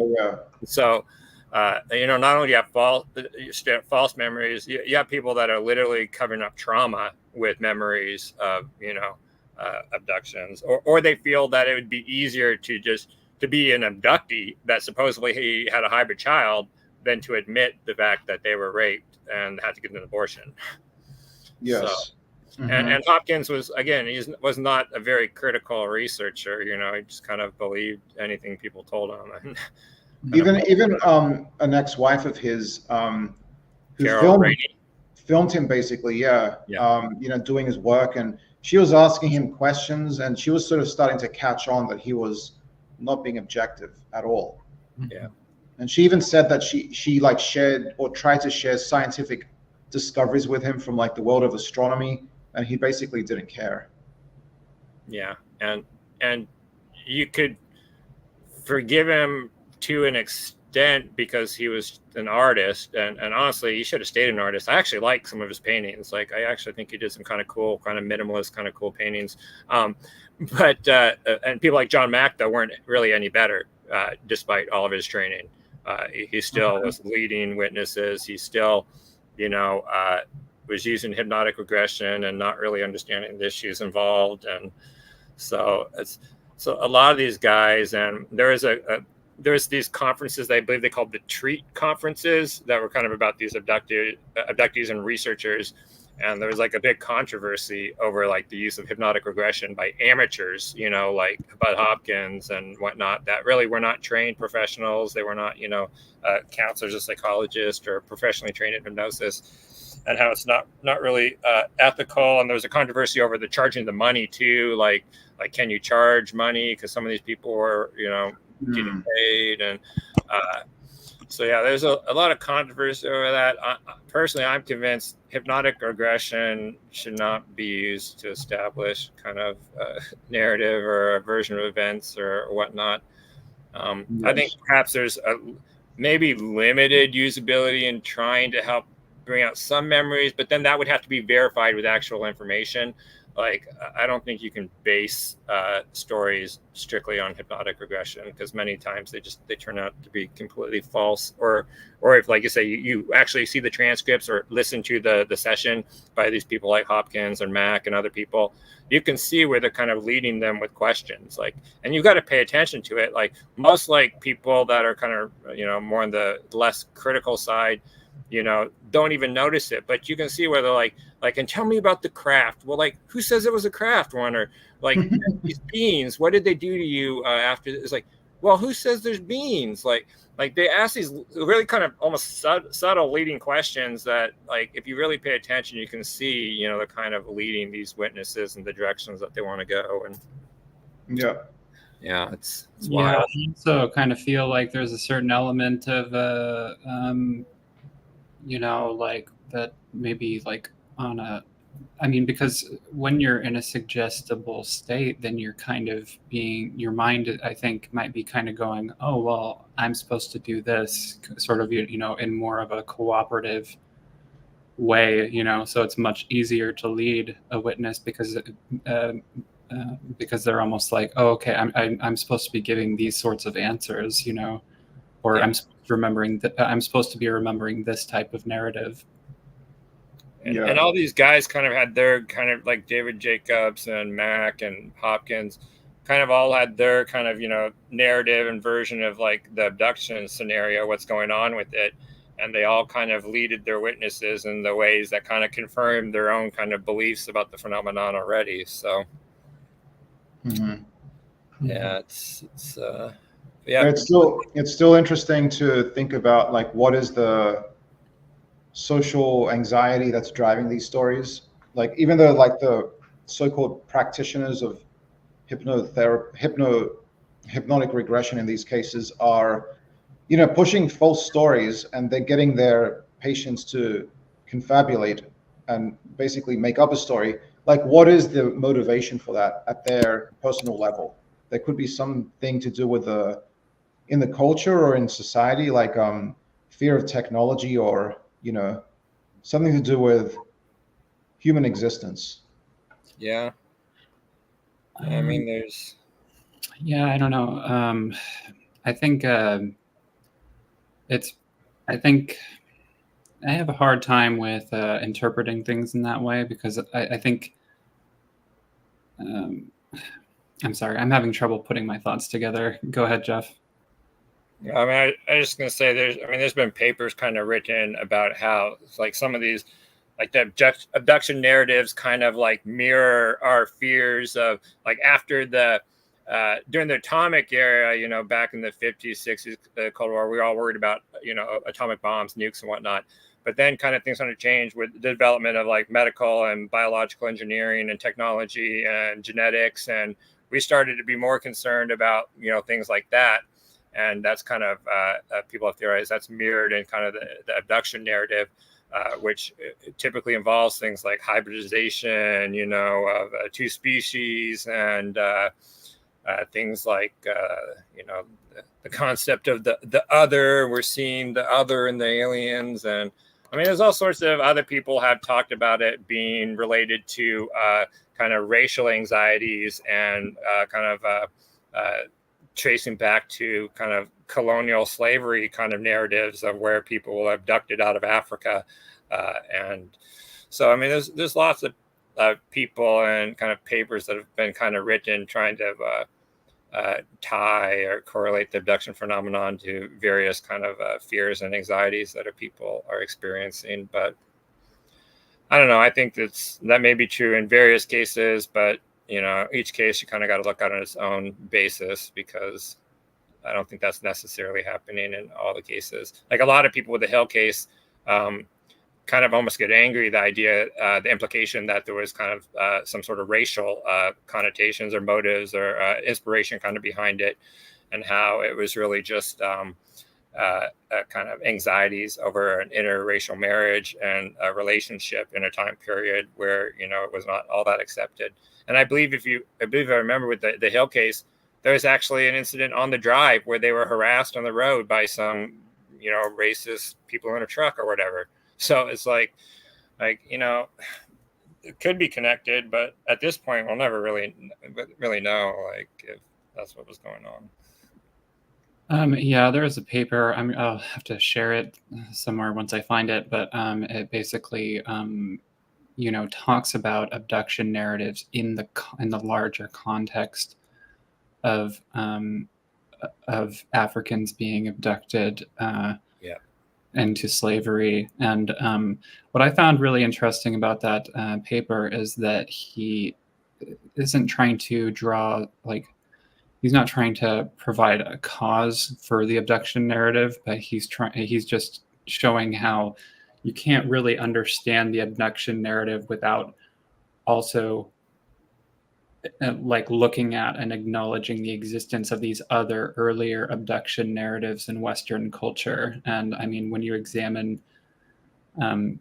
so, not only do you have false memories, you have people that are literally covering up trauma with memories of, abductions, or they feel that it would be easier to be an abductee that supposedly he had a hybrid child than to admit the fact that they were raped and had to get an abortion. Yes. So, and Hopkins was was not a very critical researcher. He just kind of believed anything people told him. Even an ex-wife of his who filmed him basically, doing his work, and she was asking him questions, and she was sort of starting to catch on that he was not being objective at all. Yeah. And she even said that she like shared or tried to share scientific discoveries with him from like the world of astronomy, and he basically didn't care. Yeah, and you could forgive him to an extent because he was an artist, and honestly, he should have stayed an artist. I actually like some of his paintings. Like, I actually think he did some kind of cool, kind of minimalist, kind of cool paintings. But and people like John Mack, though, weren't really any better, despite all of his training. He still was leading witnesses. He still, was using hypnotic regression and not really understanding the issues involved. And so a lot of these guys, and there's these conferences, I believe they called the Treat conferences, that were kind of about these abductees and researchers. And there was like a big controversy over like the use of hypnotic regression by amateurs, like Bud Hopkins and whatnot, that really were not trained professionals. They were not, counselors or psychologists or professionally trained in hypnosis, and how it's not really ethical. And there was a controversy over the charging the money too. Like can you charge money? Because some of these people were, getting paid. And so, yeah, there's a lot of controversy over that. Personally, I'm convinced hypnotic regression should not be used to establish kind of a narrative or a version of events or whatnot. I think perhaps there's maybe limited usability in trying to help bring out some memories, but then that would have to be verified with actual information. like I don't think you can base stories strictly on hypnotic regression, because many times they turn out to be completely false, or if, like you say, you actually see the transcripts or listen to the session by these people like Hopkins and Mack and other people, you can see where they're kind of leading them with questions, like, and you've got to pay attention to it. Like most like people that are kind of, you know, more on the less critical side, you know, don't even notice it, but you can see where they're like, and tell me about the craft. Well, like, who says it was a craft one? Or like, these beans, what did they do to you after? It's like, well, who says there's beans? Like they ask these really kind of almost subtle leading questions that, like, if you really pay attention, you can see, you know, they're kind of leading these witnesses in the directions that they want to go. And yeah, it's wild. I also kind of feel like there's a certain element of you know, like that maybe like on a, I mean, because when you're in a suggestible state, then you're kind of being, your mind, I think, might be kind of going, oh, well, I'm supposed to do this, sort of, you know, in more of a cooperative way, you know, so it's much easier to lead a witness because they're almost like, oh, okay, I'm supposed to be giving these sorts of answers, you know, or I'm supposed to be remembering this type of narrative. And all these guys kind of had their kind of, like David Jacobs and Mack and Hopkins, kind of all had their kind of, you know, narrative and version of like the abduction scenario, what's going on with it. And they all kind of leaded their witnesses in the ways that kind of confirmed their own kind of beliefs about the phenomenon already. So, yeah, it's still interesting to think about, like, what is the social anxiety that's driving these stories. Like, even though like the so-called practitioners of hypnotic regression in these cases are, you know, pushing false stories, and they're getting their patients to confabulate and basically make up a story. Like, what is the motivation for that at their personal level? There could be something to do with in the culture or in society, like fear of technology, or, you know, something to do with human existence. Yeah. I mean, there's. Yeah, I don't know. I think I think I have a hard time with interpreting things in that way, because I think I'm sorry, I'm having trouble putting my thoughts together. Go ahead, Jeff. I mean, I just gonna say there's been papers kind of written about how it's like some of these, like the abduction narratives kind of like mirror our fears of, like, after the during the atomic era, you know, back in the 50s, 60s, the Cold War, we were all worried about, you know, atomic bombs, nukes and whatnot. But then kind of things started to change with the development of like medical and biological engineering and technology and genetics. And we started to be more concerned about, you know, things like that. And that's kind of, people have theorized that's mirrored in kind of the abduction narrative, which typically involves things like hybridization, you know, of two species, and things like, you know, the concept of the other. We're seeing the other in the aliens. And I mean, there's all sorts of other people have talked about it being related to kind of racial anxieties and kind of tracing back to kind of colonial slavery kind of narratives of where people were abducted out of Africa. And so, I mean, there's lots of people and kind of papers that have been kind of written trying to tie or correlate the abduction phenomenon to various kind of fears and anxieties that people are experiencing. But I don't know. I think that may be true in various cases, but, you know, each case you kind of got to look at on its own basis, because I don't think that's necessarily happening in all the cases. Like a lot of people with the Hill case kind of almost get angry, the idea, the implication that there was kind of some sort of racial connotations or motives or inspiration kind of behind it, and how it was really just kind of anxieties over an interracial marriage and a relationship in a time period where, you know, it was not all that accepted. And I believe I remember with the Hill case, there was actually an incident on the drive where they were harassed on the road by some, you know, racist people in a truck or whatever. So it's like, you know, it could be connected, but at this point, we'll never really know, like, if that's what was going on. Yeah, there is a paper. I'll have to share it somewhere once I find it, but it basically, talks about abduction narratives in the larger context of Africans being abducted into slavery. And what I found really interesting about that paper is that he isn't trying to draw, like, he's not trying to provide a cause for the abduction narrative, but he's just showing how you can't really understand the abduction narrative without also like looking at and acknowledging the existence of these other earlier abduction narratives in Western culture. And I mean, when you examine, the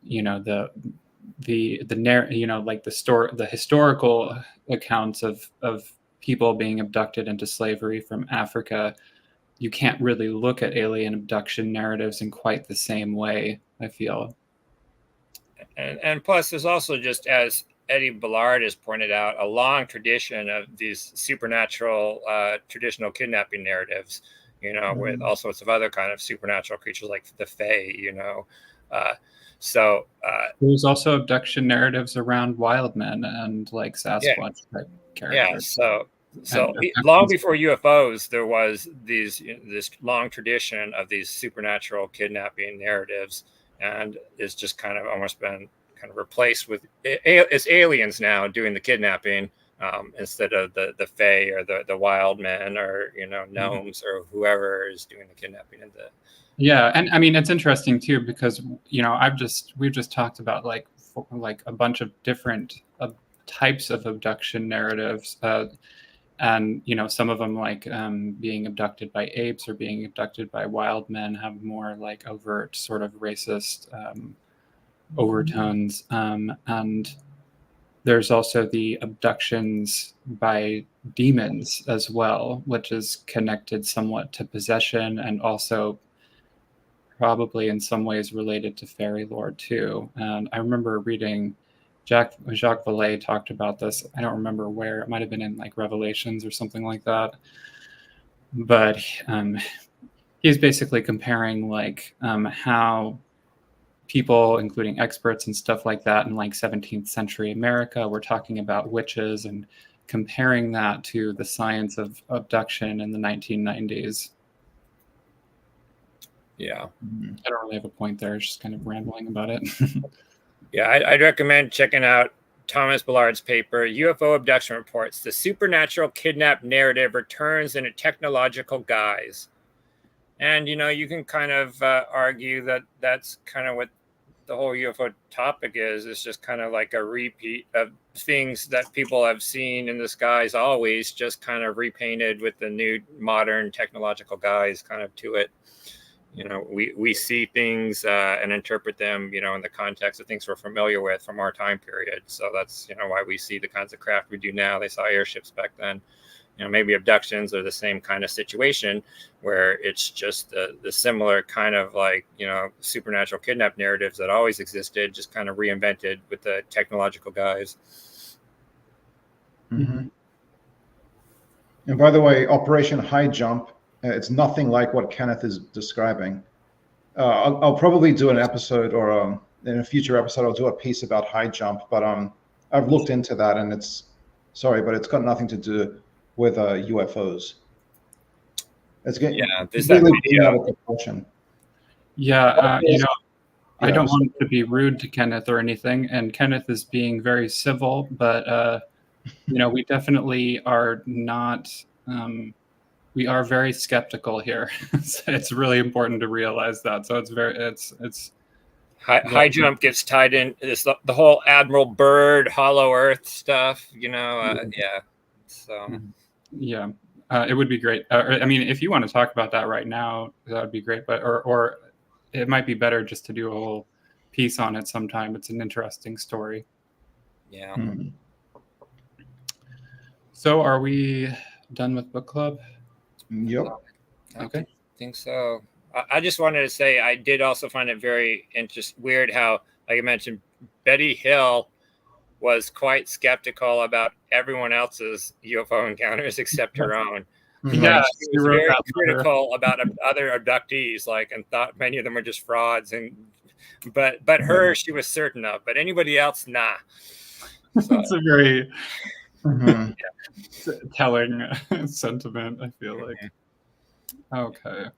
historical accounts of people being abducted into slavery from Africa, you can't really look at alien abduction narratives in quite the same way, I feel. And plus, there's also, just as Eddie Ballard has pointed out, a long tradition of these supernatural traditional kidnapping narratives, with all sorts of other kind of supernatural creatures like the Fae, There's also abduction narratives around wild men and like Sasquatch type characters. Yeah, so long before UFOs, there was this long tradition of these supernatural kidnapping narratives, and it's just kind of almost been kind of replaced with it's aliens now doing the kidnapping, instead of the Fae or the wild men or gnomes or whoever is doing the kidnapping. Yeah, and I mean, it's interesting too because we've just talked about like a bunch of different types of abduction narratives, and some of them, like being abducted by apes or being abducted by wild men, have more like overt sort of racist overtones, and there's also the abductions by demons as well, which is connected somewhat to possession and also probably in some ways related to fairy lore too. And I remember reading Jacques Vallée talked about this. I don't remember where. It might have been in like Revelations or something like that. But he's basically comparing like how people, including experts and stuff like that in like 17th century America, were talking about witches and comparing that to the science of abduction in the 1990s. Yeah. I don't really have a point there. Just kind of rambling about it. Yeah, I'd recommend checking out Thomas Ballard's paper, UFO Abduction Reports, The Supernatural Kidnap Narrative Returns in a Technological Guise. And, you can kind of argue that that's kind of what the whole UFO topic is. It's just kind of like a repeat of things that people have seen in the skies always, just kind of repainted with the new modern technological guise kind of to it. We see things and interpret them, in the context of things we're familiar with from our time period. So that's, why we see the kinds of craft we do now. They saw airships back then. Maybe abductions are the same kind of situation where it's just the similar kind of like, supernatural kidnap narratives that always existed, just kind of reinvented with the technological guise. Mm-hmm. And by the way, Operation High Jump, it's nothing like what Kenneth is describing. I'll probably do an episode or in a future episode, I'll do a piece about high jump, but I've looked into that and it's got nothing to do with UFOs. It's getting there's that video. Out of proportion. Yeah, I don't want to be rude to Kenneth or anything, and Kenneth is being very civil, but we definitely are not. We are very skeptical here. It's really important to realize that. So it's high jump gets tied in. It's the whole Admiral Byrd, Hollow Earth stuff. Yeah. So. Yeah, it would be great. I mean, if you want to talk about that right now, that would be great. But or it might be better just to do a whole piece on it sometime. It's an interesting story. Yeah. Mm-hmm. So, are we done with book club? Yep. Okay. I think so. I just wanted to say I did also find it very weird how, like I mentioned, Betty Hill was quite skeptical about everyone else's UFO encounters except her own. Yeah, She was very critical about other abductees, like, and thought many of them were just frauds. But her, she was certain of. But anybody else, nah. So, it's a very Mhm. telling sentiment, I feel like. Okay.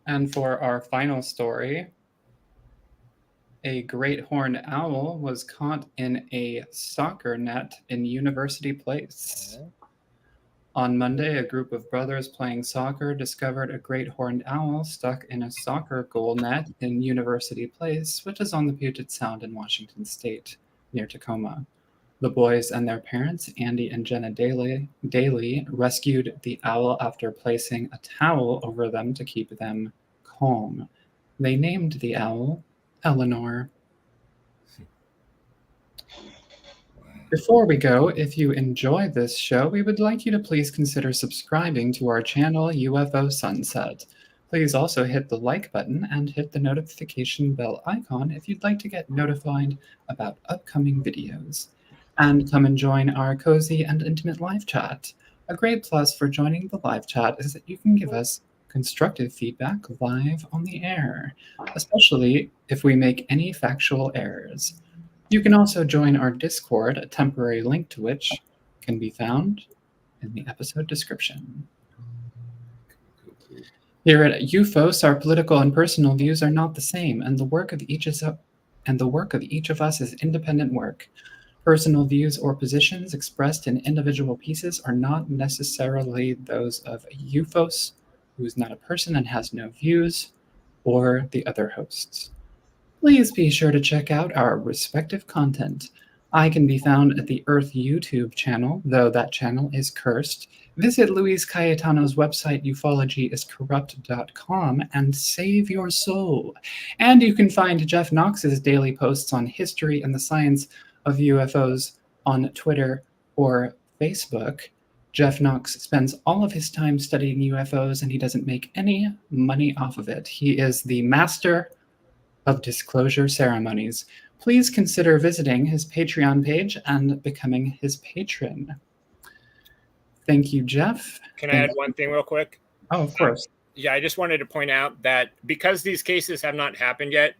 And for our final story, a great horned owl was caught in a soccer net in University Place. On Monday, a group of brothers playing soccer discovered a great horned owl stuck in a soccer goal net in University Place, which is on the Puget Sound in Washington State, near Tacoma. The boys and their parents, Andy and Jenna Daly, rescued the owl after placing a towel over them to keep them calm. They named the owl Eleanor. Before we go, if you enjoy this show, we would like you to please consider subscribing to our channel, Ufo Sunset. Please also hit the like button and hit the notification bell icon if you'd like to get notified about upcoming videos. And come and join our cozy and intimate live chat. A great plus for joining the live chat is that you can give us constructive feedback live on the air, especially if we make any factual errors. You can also join our Discord, a temporary link to which can be found in the episode description. Here at Ufos, our political and personal views are not the same, and the work of each of us is independent work. Personal views or positions expressed in individual pieces are not necessarily those of a Ufos, who is not a person and has no views, or the other hosts. Please be sure to check out our respective content. I can be found at the Earth YouTube channel, though that channel is cursed. Visit Luis Cayetano's website, ufologyiscorrupt.com, and save your soul. And you can find Jeff Knox's daily posts on history and the science of UFOs on Twitter or Facebook. Jeff Knox spends all of his time studying UFOs, and he doesn't make any money off of it. He is the master of disclosure ceremonies. Please consider visiting his Patreon page and becoming his patron. Thank you, Jeff. Can I add one thing real quick? Oh, of course. Yeah, I just wanted to point out that because these cases have not happened yet,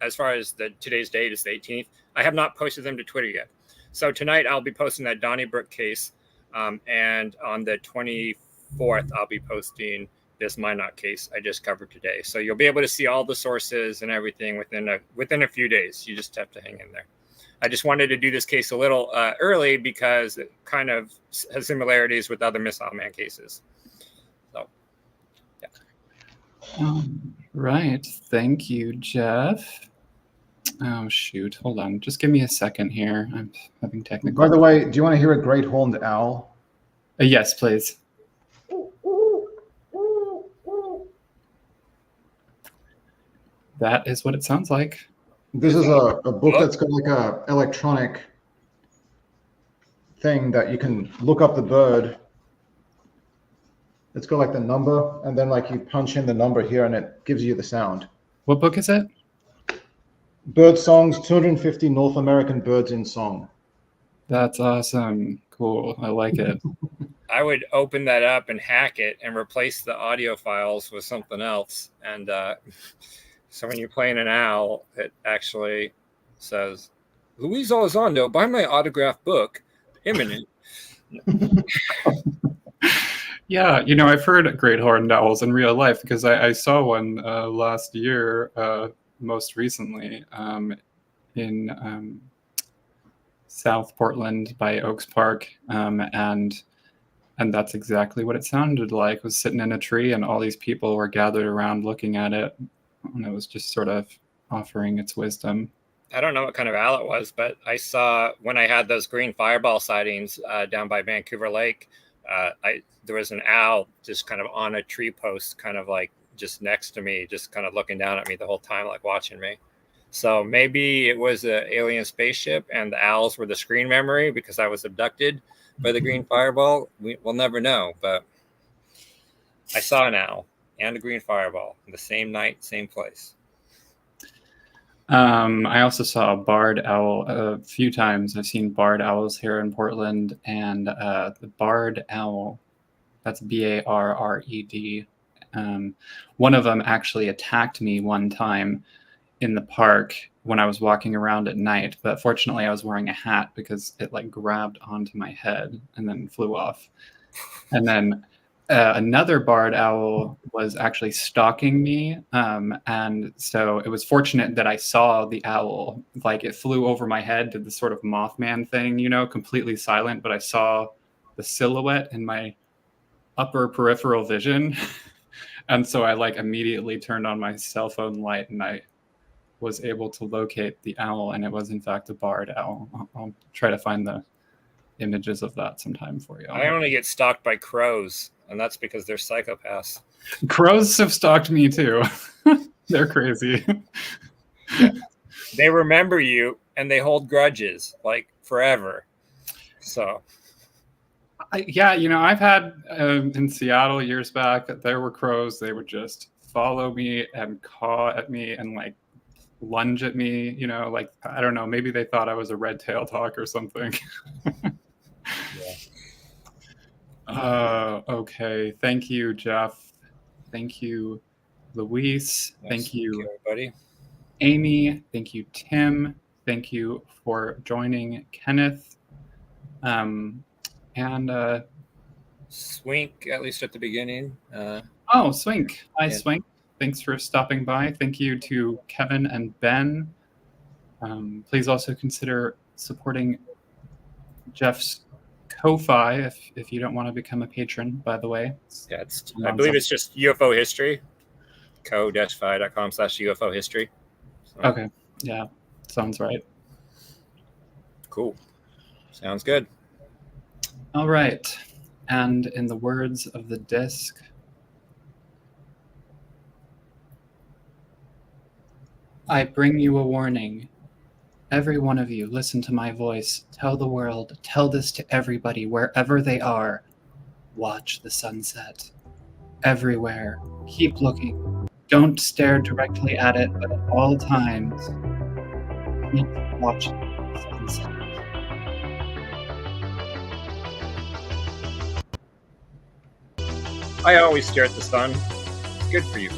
as far as today's date is the 18th, I have not posted them to Twitter yet. So tonight I'll be posting that Donnybrook case, and on the 24th I'll be posting this Minot case I just covered today. So you'll be able to see all the sources and everything within a few days. You just have to hang in there. I just wanted to do this case a little early because it kind of has similarities with other missile man cases. So, yeah. Right. Thank you, Jeff. Oh, shoot. Hold on. Just give me a second here. I'm having technical. By the way, do you want to hear a great horned owl? Yes, please. That is what it sounds like. This is a book that's got like a electronic thing that you can look up the bird. It's got like the number, and then like you punch in the number here and it gives you the sound. What book is it? Bird Songs, 250 North American Birds in Song. That's awesome. Cool. I like it. I would open that up and hack it and replace the audio files with something else. And so when you're playing an owl, it actually says, Luis Elizondo, buy my autographed book, Imminent. Yeah, I've heard great horned owls in real life because I saw one last year, most recently, in South Portland by Oaks Park, and that's exactly what it sounded like. It was sitting in a tree, and all these people were gathered around looking at it, and it was just sort of offering its wisdom. I don't know what kind of owl it was, but I saw when I had those green fireball sightings down by Vancouver Lake, there was an owl just kind of on a tree post, kind of like just next to me, just kind of looking down at me the whole time, like watching me. So maybe it was an alien spaceship and the owls were the screen memory because I was abducted by the green fireball. We'll never know, but I saw an owl and a green fireball the same night, same place. I also saw a barred owl a few times. I've seen barred owls here in Portland, and the barred owl, that's Barred. One of them actually attacked me one time in the park when I was walking around at night, but fortunately I was wearing a hat because it like grabbed onto my head and then flew off. And then another barred owl was actually stalking me, and so it was fortunate that I saw the owl. Like it flew over my head, did the sort of Mothman thing, you know, completely silent, but I saw the silhouette in my upper peripheral vision. And so I like immediately turned on my cell phone light, and I was able to locate the owl, and it was in fact a barred owl. I'll try to find the images of that sometime for you. I only get stalked by crows, and that's because they're psychopaths. Crows have stalked me too. They're crazy. They remember you, and they hold grudges like forever. So, Yeah, you know, I've had in Seattle years back, there were crows. They would just follow me and caw at me and like lunge at me, you know, like, I don't know, maybe they thought I was a red-tailed hawk or something. Okay. Thank you, Jeff. Thank you, Luis. Thank you, everybody. Amy. Thank you, Tim. Thank you for joining, Kenneth. And Swink, at least at the beginning. Swink. Hi, Swink. Thanks for stopping by. Thank you to Kevin and Ben. Please also consider supporting Jeff's Ko-Fi if you don't want to become a patron, by the way. Yeah, I believe it's just UFO History. ko-fi.com/UFO History. So. Okay. Yeah. Sounds right. Cool. Sounds good. All right. And in the words of the disc, I bring you a warning. Every one of you, listen to my voice. Tell the world. Tell this to everybody, wherever they are. Watch the sunset. Everywhere. Keep looking. Don't stare directly at it, but at all times, keep watching the sunset. I always stare at the sun. It's good for you.